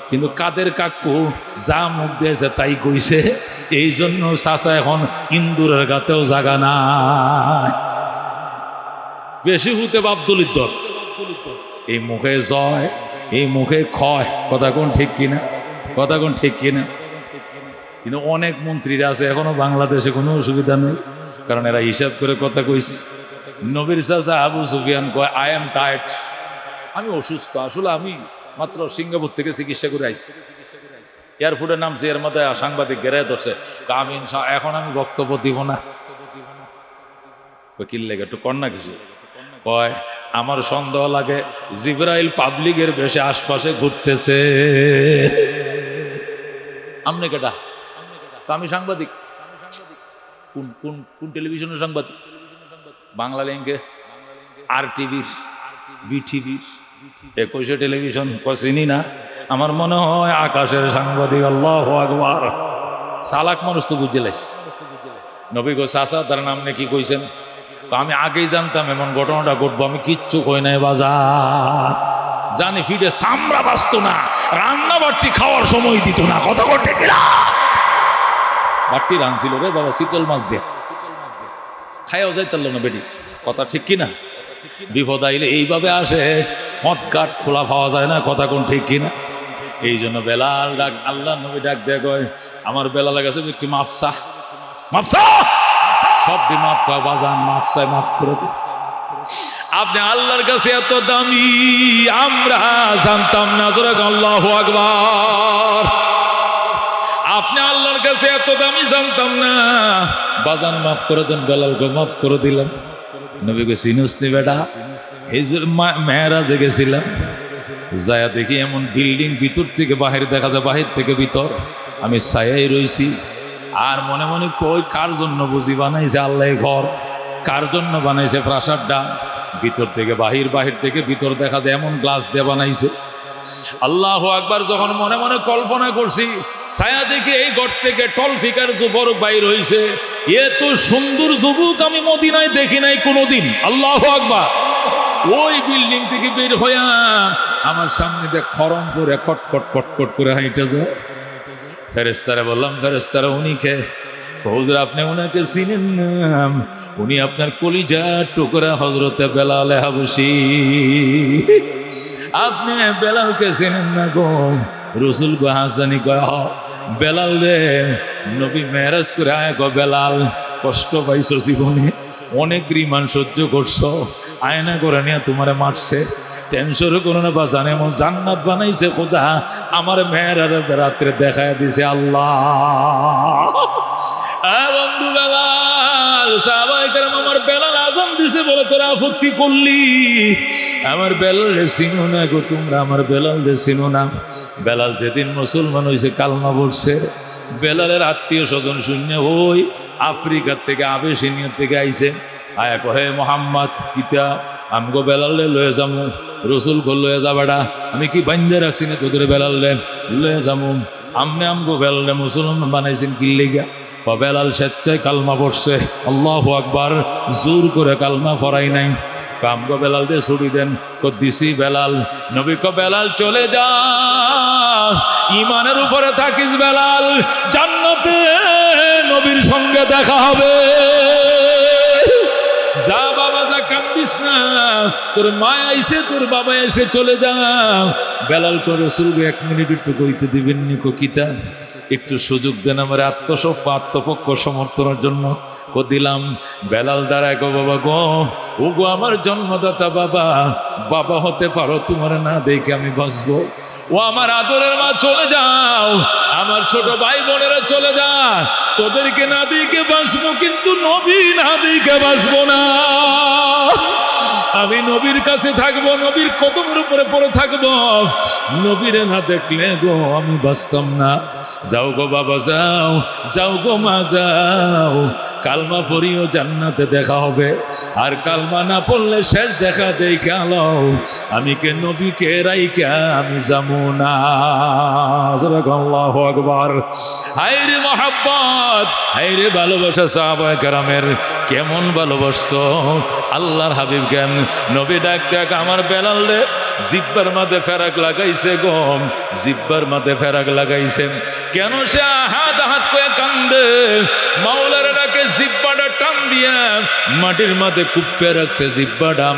কিন্তু কাদের কাকু যা মুখ দিয়েছে তাই কইছে। এই জন্য চাচা এখন ইন্দুরের গাতেও জাগা না, বেশি হতে বাপ দলিত। এই মুখে জয়, এই মুখে ক্ষয়। কথা কোন ঠিক কিনা? কথা কোন ঠিক কিনা? কিন্তু অনেক মন্ত্রীরা আছে এখনো বাংলাদেশে, কোনো অসুবিধা নেই, কারণ এরা হিসাব করে কথা কইছে। নবীর চাচা আবু সুফিয়ান কয় আই এম টায়ার্ড, আমি অসুস্থ। আসলে আমি মাত্র সিঙ্গাপুর থেকে চিকিৎসা করে আইছি, এয়ারপোর্টে নামছি, এর মধ্যে সাংবাদিক গেরায় ধরছে। আমি এখন আমি বক্তব্য দিব না। কিনলে একটু কর না কিছু। কয় আমার সন্দেহ লাগে জিবরাইল পাবলিকের বেশে আশপাশে ঘুরতেছে। আমনে কেটা? আমি সাংবাদিক। কোন কোন কোন টেলিভিশনের সাংবাদিক? বাংলা লিঙ্কে, আর টিভির, বিটিভির, 21 টেলিভিশন। চিনি না, আমার মনে হয় আকাশের সাংবাদিক। আল্লাহু আকবার। চালাক মানুষ তো বুঝে লাইছে। নবী গো চাচা তার নাম কি কইছেন? আমি আগেই জানতাম এমন ঘটনাটা ঘটবো, আমি কিচ্ছু কই নাই বাজার। জানি ফিডে চামড়া বাঁচত না, রান্না বাট্টি খাওয়ার সময় দিত না। কথা ঘটে কিনা? বাট্টি রাঁধছিল রে বাবা শীতল মাছ দিয়ে, খাইয়াও যাইতাল না বেটি। কথা ঠিক কিনা? বিপদ আইলে এইভাবে আসে, মদ কাঠ খোলা পাওয়া যায় না। কথা কোন ঠিক কিনা? এই জন্য বেলাল ডাক, আল্লাহ নবী ডাক দেয় কয় আমার বেলালের কাছে একটি মাফসা, মাফসা সব মাফ কয় বাজান, মাফসায় মাফ করে দে। আপনি আল্লাহর কাছে এত দামি, আমরা জানতাম না। জোরে আল্লাহু আকবার। আপনি আল্লাহর কাছে এত দামি, জানতাম না। বাজান মাফ করে দেন। বেলালকে মাফ করে দিলাম। নবীকে চিনুস নি বেটা? এই যে মেয়েরাজে গেছিলাম, যায়া দেখি এমন বিল্ডিং, ভিতর থেকে বাহির দেখা যায়, বাহির থেকে ভিতর। আমি ছায়াই রইছি, আর মনে মনে কই কার জন্য বুঝি বানাইছে আল্লাহ ঘর, কার জন্য বানাইছে প্রাসাদটা। ভিতর থেকে বাহির, বাহির থেকে ভিতর দেখা যায় এমন গ্লাস দিয়ে বানাইছে। আল্লাহু আকবার। যখন মনে মনে কল্পনা করছি, ছায়া দেখে এই ঘর থেকে টলফিকার যুবক বাইর হইছে। এত সুন্দর যুবক আমি মদিনায় দেখি নাই কোনোদিন। আল্লাহু আকবার। ওই বিল্ডিং থেকে বের হইয়া আমার সামনে দিয়ে খরম করে কটকট কটকট করে হাইটা যায়। ফেরেশতারা বললাম, ফেরেশতারা উনি কে? হুজুর আপনি ওনাকে চিনেন না? উনি আপনার কলিজার টুকরা হযরতে বেলাল হাবশী। আপনি বেলালকে চিনেন না গো? রসুল গো হাসানি কয় বেলাল রে, নবী মেরাজ করে আয় গো বেলাল, কষ্ট পাইছো জীবনে, অনেক রিমান সহ্য করছো, আয়না করে নিয়ে তোমারে মারছে, টেনশন করো না বাজান, এমন জান্নাত বানাইছে খোদা, আমার মেয়েরা রাত্রে দেখায় দিছে আল্লাহ। বন্ধু বেলাল, সাহাবায়ে কেরাম আমার বেলাল আযান দিছে বলে তোরা আপত্তি করলি? আমার বেলাল রে চিনো না গো তোমরা? আমার বেলাল রে চিনো না? বেলাল যেদিন মুসলমান হয়েছে কালমা পড়ছে, বেলালের আত্মীয় স্বজন শূন্য ওই আফ্রিকার থেকে আবেশিনিয়া থেকে আইছে। আয়া কহে মোহাম্মদ কিতা আমগো বেলাল রে লয়ে যাবো। রসুল কো লয়ে যাবাডা, আমি কি বান্ধে রাখছি না তোদের বেলাল রে লয়ে যাবো? আমনে আমগো বেলাল রে মুসলমান বানাইছেন কিল্লে গিয়া? বেলাল স্বেচ্ছায় কালমা পড়ছে। আল্লাহু আকবার। জোর করে কালমা পড়াই নাই। আমগো বেলাল রে ছুটি দেন। দিছি বেলাল। নবী কো বেলাল চলে যা, ইমানের উপরে থাকিস বেলাল, জান্নাতে নবীর সঙ্গে দেখা হবে। যা বাবা যা, কান্দিস না, তোর মা আইছে তোর বাবা আইছে, চলে যা। বেলাল কো রসুল এক মিনিট একটু কইতে দিবেন নি? কো কিতা? একটু সুযোগ দেন আমার আত্মপক্ষ সমর্থনের জন্য। কো দিলাম। বেলাল দাঁড়ায় গো বাবা গো, ও গো আমার জন্মদাতা বাবা, বাবা হতে পারো, তোমার না দেখে আমি বাঁচবো। ও আমার আদরের মা চলে যাও, আমার ছোট ভাই বোনেরা চলে যা, তোদেরকে না দেখে বাঁচবো, কিন্তু নবী না দেখে বাঁচবো না। আমি নবীর কাছে থাকবো, নবীর কদমের উপরে পড়ে থাকবো, নবীরে না দেখলে গো আমি বাঁচতাম না। যাও গো বাবা যাও, যাও গো মা যাও, কালমা পড়িও, জান্নাতে দেখা হবে। আর কালমা না পড়লে শেষ দেখা দেখা লও, আমি কে নবীকে রাইকা আমি যাবো না। আল্লাহু আকবার। হায়রে মহাব্বত, হায়রে ভালোবাসা সাহাবায়ে কেরামের, কেমন ভালোবাসতো আল্লাহর হাবিব। কেন নবী ডাক দেখ আমার বেলাল রে, জিব্বার মাঝে ফেরাক লাগাইছে গো, জিব্বার মাঝে ফেরাক লাগাইছে। কেন সে হাত হাত করে কান্দে? মাওলার ডাকে জিব্বাটা টান দিয়া মাটির মাঝে কুপ্পে রাখছে জিব্বাটা।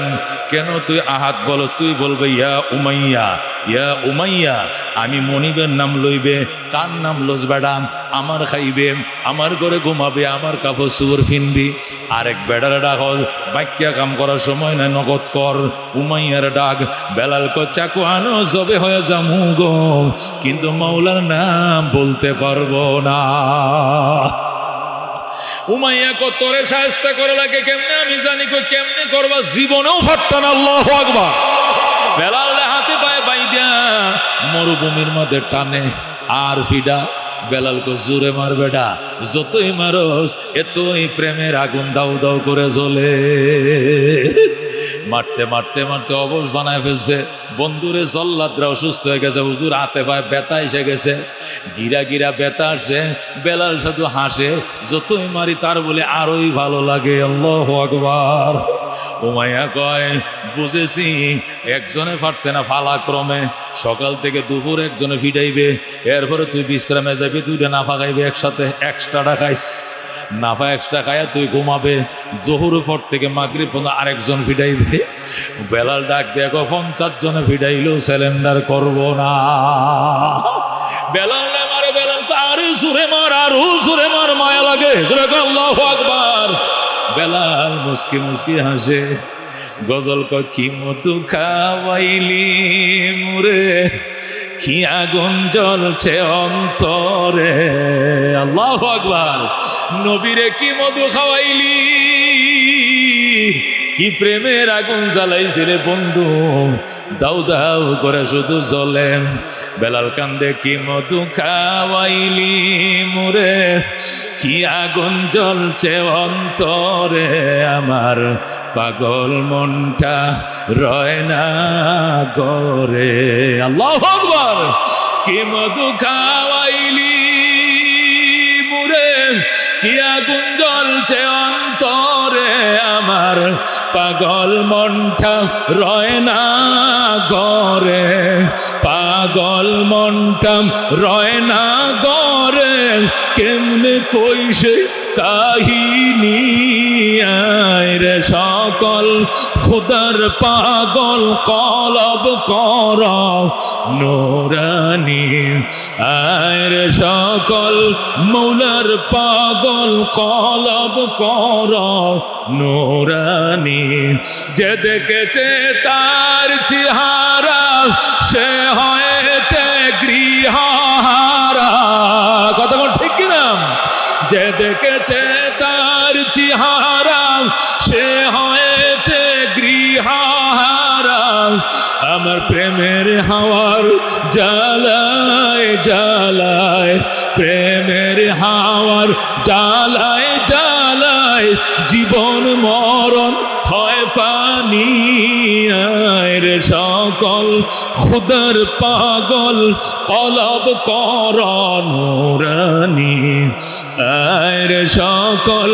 কেন তুই আহাত বলস? তুই বলবে ইয়া উমাইয়া, ইয়া উমাইয়া। আমি মনিবের নাম লইবে, কার নাম লস বেড়া? আমার খাইবে, আমার ঘরে ঘুমাবে, আমার কাপড় চুপড় ফিনবি। আরেক বেড়ার ডাক বাক্যা কাম করার সময় না, নগদ কর। উমাইয়ার ডাক, বেলাল কো চাকু আনো, জবে হয়ে যামু গো, কিন্তু মাওলার নাম বলতে পারবো না। উমাইয়া কো তোরে শায়েস্তা করে লাগে কেমনে? আমি জানি কই কেমনে করবা, জীবনেও পারতা না। আল্লাহু আকবার। বেলাল হাতে পায়ে বাইদা মরুভূমির মধ্যে টানে আর ফিডা। বেলাল কো জোরে মার বেটা, যতই মারস এতই প্রেমের আগুন দাউ দাউ করে জ্বলে। মারতে মারতে মারতে অবশ বানায় ফেলছে। বন্ধুরে জল্লাদরা অসুস্থ হয়ে গেছে, হুজুর হাতে পায়ে ব্যথা এসে গেছে, গিরা গিরা ব্যথা আসছে। বেলাল শুধু হাসে, যতই মারি তার বলে আরোই ভালো লাগে। আল্লাহু আকবার। উমাইয়া কয় বুঝেছি, একজনে পারতে না, ফালাক্রমে সকাল থেকে দুপুর একজনে ফিটাইবে, এরপরে তুই বিশ্রামে যাবি, দুইটা নাফা খাইবে একসাথে, এক্সট্রাটা খাইস। নাফা এক্সট্রা খায়া তুই ঘুমাবে, জোহর পর থেকে মাগরিব পর্যন্ত আরেকজন ফিডাইবে। বেলাল ডাক দেখো 50 জনে ফিডাইলেও সিলিন্ডার করবো না। বেলাল না মারে, বেলাল তো আরো সুরে মার, আরো সুরে মার, মায়া লাগে। আল্লাহু আকবার। বেলাল মুস্কি মুস্কি হাসে, গজল ক কি মধু খাওয়াইলি মুরে, কি আগুন জ্বলছে অন্তরে। আল্লাহু আকবার। নবীরে কি মধু খাওয়াইলি, কি প্রেমের আগুন জ্বালাইছিলে বন্ধু, দাউ দাউ করে শুধু জ্বলেন। বেলাল কান্দে কি মধু খাওয়াইলি মুরে, কি আগুন জ্বলছে অন্তরে আমার, পাগল মনটা রয় না ঘরে। আল্লাহু আকবার। কি মধু খাওয়াইলি মুরে, কি আগুন জ্বলছে অন্তরে আমার, পাগল মনটা রয় না ঘরে, পাগল মনটা রয় না ঘরে। কেমনে কইছে কাহিনী রে, সকল খুদার পাগল কলব কর নুরানি আয়, সকল মৌলার পাগল কলব কর নুরানি। যে দেখেছে তার চেহারা সে হয়েছে গৃহহারা। কথা কোন ঠিক কিনা? যে দেখেছে তার চেহারা সে হয়েছে গৃহহারা। আমার প্রেমের হাওয়ার জ্বালায় জ্বালায়, প্রেমের হাওয়ার জ্বালায় জ্বালায়, জীবন মরণ হয় ফানি রে। সকল খুদার পাগল কলব কর নুরানি রে, সকল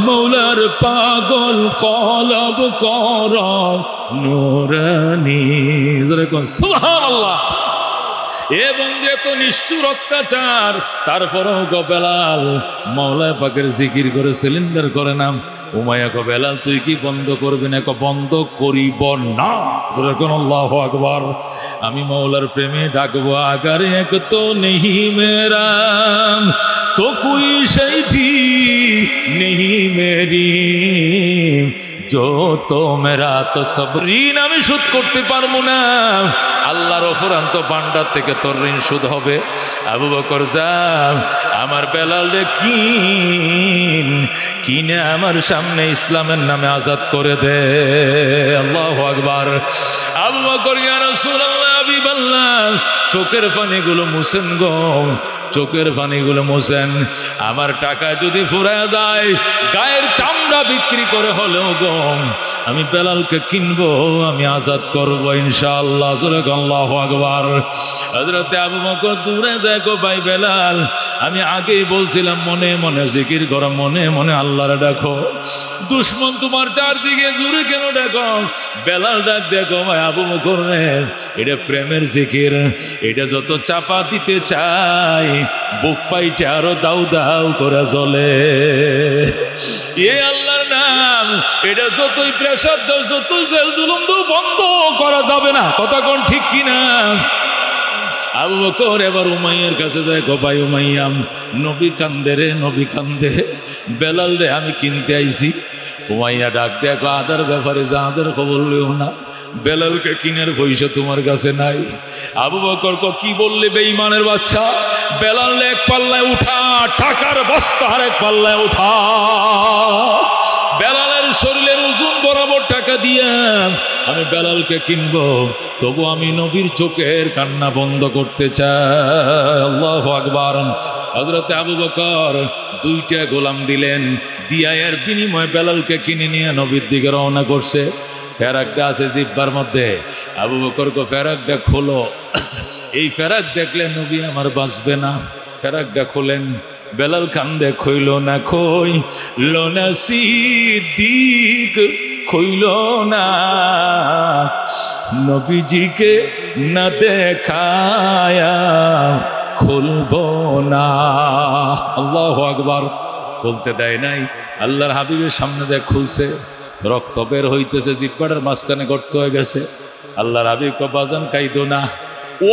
মৌলার পাগল কলব কর নুরানি। সুবহানাল্লাহ। এবং এত নিষ্ঠুর অত্যাচার, তারপরেও গো বেলাল মওলানা পাকের জিকির করে সিলিন্ডার করে নাম। উমাইয়া গো বেলাল তুই কি বন্ধ করবি না? বন্ধ করিব না। আল্লাহু আকবার। আমি মওলার প্রেমে ডাকবো আগার এক তো নেহি মেরা, তো কুই সেই ভি নেহি মেরি, जो तो मेरा तो सब ঋণ আমি শোধ করতে পারবো না। আল্লাহর অফুরান্ত ভান্ডার থেকে তোর ঋণ শোধ হবে। আবু বকর যাও, আমার বেলালে কিনে আমার সামনে ইসলামের নামে আজাদ করে দে। আল্লাহু আকবার। আবু বকর ইয়া রাসূলুল্লাহ হাবিবাল্লাহ, চোখের পানিগুলো মুছেন গো, চোখের পানিগুলো মোছেন। আমার টাকা যদি ফুরায় যায়, গায়ের চামড়া বিক্রি করে হলেও গো আমি বেলালকে কিনবো, আমি আজাদ করবো ইনশাআল্লাহ। আল্লাহু আকবার। হযরত আবু বকর দূরে যায় গো, ভাই বেলাল আমি আগেই বলছিলাম মনে মনে জিকির করো, মনে মনে আল্লাহরে ডাকো। দুশ্মন তোমার চারদিকে জুড়ে কেন ডাকো? বেলাল ডাক দেখো ভাই আবু বকর রে, এটা প্রেমের জিকির, এটা যত চাপা দিতে চাই বুক ফাইটে আরো দাউ দাউ করে চলে। এ আল্লাহর নাম, এটা যতই প্রেসার দাও, যতই জেল জুলুম দাও, বন্ধ করা যাবে না। কথা কোন ঠিক কিনা? আবু বকর এবার উমাইয়ার কাছে যায়, গো ভাই উমাইয়া, নবী কান্দে রে, নবী কান্দে, বেলাল রে আমি কিনতে আইছি। উমাইয়া ডাক দেখো, আদার ব্যাপারে যা আদার খবর লিও না, বেলালকে কিনের পয়সা তোমার কাছে নাই। আবু বকর কি বললে বেঈমানের বাচ্চা? বেলাল এক পাল্লায় উঠা, টাকার বস্তা আর এক পাল্লায় উঠা। বেলালের শরীরের ওজন বরাবর টাকা দিয়ে আমি বেলালকে কিনবো, তবু আমি নবীর চোখের কান্না বন্ধ করতে চাই। আল্লাহু আকবার। হযরত আবু বকর দুইটা গোলাম দিলেন, দিয়া এর বিনিময়ে বেলালকে কিনে নিয়ে নবীর দিকে রওনা করছে। ফেরাকটা আছে জিব্বার মধ্যে। আবু বকর কো ফেরাকটা খোলো। এই ফেরাক দেখলে নবী আমার বাঁচবে না। ফেরাকটা খোলেন। বেলাল কান্দে, খইল না খইল না সিদ্দিক, খইল না নবীজিকে না দেখায়া খুলবো না। আল্লাহু আকবার। খুলতে দেয় নাই, আল্লাহর হাবিবের সামনে যায় খুলছে, রক্ত বের হইতেছে, জিব্বাটার মাঝখানে গর্ত হয়ে গেছে। আল্লাহর হাবিব কো বাজান কাইদো না,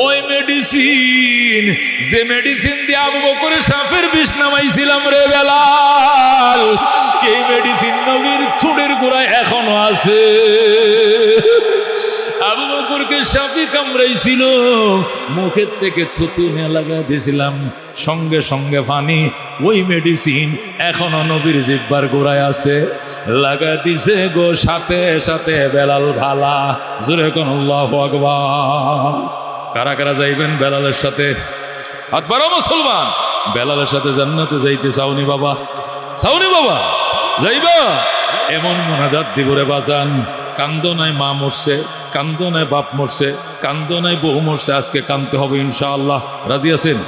ওই মেডিসিন, যে মেডিসিন দিয়ে আবু বকরের সাপের বিষ নামাইছিলাম রে বেলাল, এই মেডিসিন নবীর থুড়ের গোড়ায় এখনো আছে। আবু বকরকে সাপে কামড়াইছিল, মুখের থেকে থুতু নিয়ে লাগা দিয়েছিলাম, সঙ্গে সঙ্গে পানি, ওই মেডিসিন এখনো নবীর জিহ্বার গোড়ায় আছে। লাগা দিছে গো সাথে সাথে বেলাল ভালা। জোরে কোন আল্লাহু আকবার। কারা কারা যাইবেন বেলালের সাথে? হাত বাড়াও মুসলমান। বেলালের সাথে জান্নাতে যাইতে চাওনি বাবা? চাওনি বাবা? যাইবা? এমন মোনাজাত দিব রে বাজান, কান্দো নাই মা মরছে, কান্দো নাই বাপ মরছে, কান্দো নাই বউ মরছে, আজকে কান্দতে হবে ইনশাআল্লাহ। রাজি আছেন?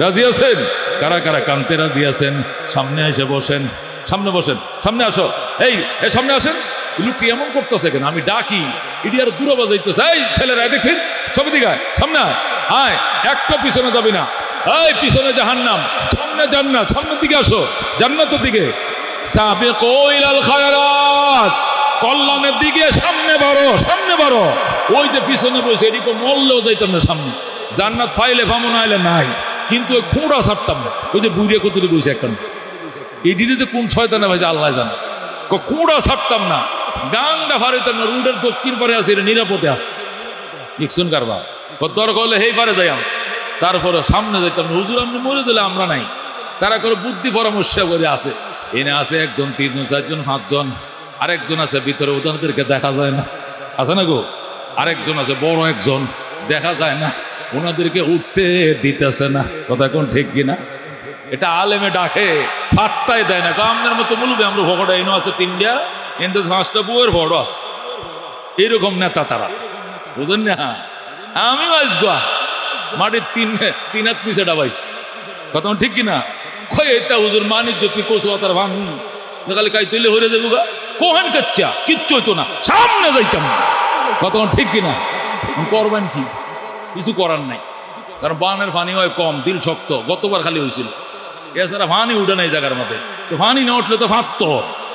রাজি আছেন? কারা কারা কান্দতে রাজি আছেন? সামনে এসে বসেন, সামনে বসেন, সামনে আসো। এই সামনে আসেন। লোকটি এমন করতেছে কেন? আমি ডাকি, ইডি আর দূরে বাজাইতেছে। এই ছেলেরা দেখেন, ছবি দিঘায় সামনে আয়, আয়, একটা পিছনে যাবি না। এই পিছনে জাহান্নাম, সামনে জান্নাত, সামনের দিকে আসো, জান্নাতের দিকে। সাবিকু ইলাল খায়রাত, কল্যাণের দিকে সামনে বাড়ো, সামনে বাড়ো। ওই যে পিছনে বসে এদিকে মরলেও যাইতাম না সামনে। জান্নাত ফাইলে ভামন আইলে নাই, কিন্তু ওই খোঁড়া ছাড়তাম না। ওই যে বুড়িয়া কতুরি বসে একখান, এই ডিরে যে কোন শয়তানে ভাই আল্লাহ জানে, কুড়া ছাড়তাম না, গাংটা ফাড়াইতাম না। রুডের দক্ষিণ পারে আছে, এটা নিরাপদে আছে। ইকসুন কারবা দরকার হলে হেই পারে যাই। তারপরে সামনে যাইতাম না। হুজুর আপনি মরে দিলে আমরা নাই। তারা করে বুদ্ধি পরামর্শ করে আছে। এনে আছে একজন, তিনজন, চারজন, পাঁচজন। আরেকজন আছে ভিতরে, ওদেরকে দেখা যায় না, আছে না গো? আরেকজন আছে বড় একজন, দেখা যায় না, ওনাদেরকে উঠতে দিতেছে না। কথা কোন ঠিক কিনা? এটা আলেমে ডাকে, ফাত্তাই দেয় না। আমাদের মতো বলবে আমরা ভোগটা এনে আছে তিনটা, কিন্তু 5টা বউয়ের ভোট আছে। এইরকম নেতা তারা, বুঝেন না? আমি আসগা মাটির তিন হাত নিচে ডাবাইছি। কথা ঠিক কিনা? কই এটা হুজুর মানিজ্য তুই কোসো তার ভাঙু দেখালে কাই তুলে হয়ে যাবো গা। কোহেন কাচ্চা কিচ্ছু হইতো না, সামনে যাইতাম না। কথা ঠিক কিনা? করবেন কি? কিছু করার নাই, কারণ বানের পানি হয় কম, দিল শক্ত। গতবার খালি হয়েছিল, এছাড়া পানি উঠে নাই জায়গার মধ্যে। তো পানি না উঠলে তো ফাঁকতো।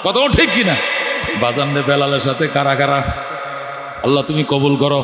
কথা ঠিক কিনা? বাজান রে বেলালের সাথে কারা কারা? আল্লাহ তুমি কবুল করো।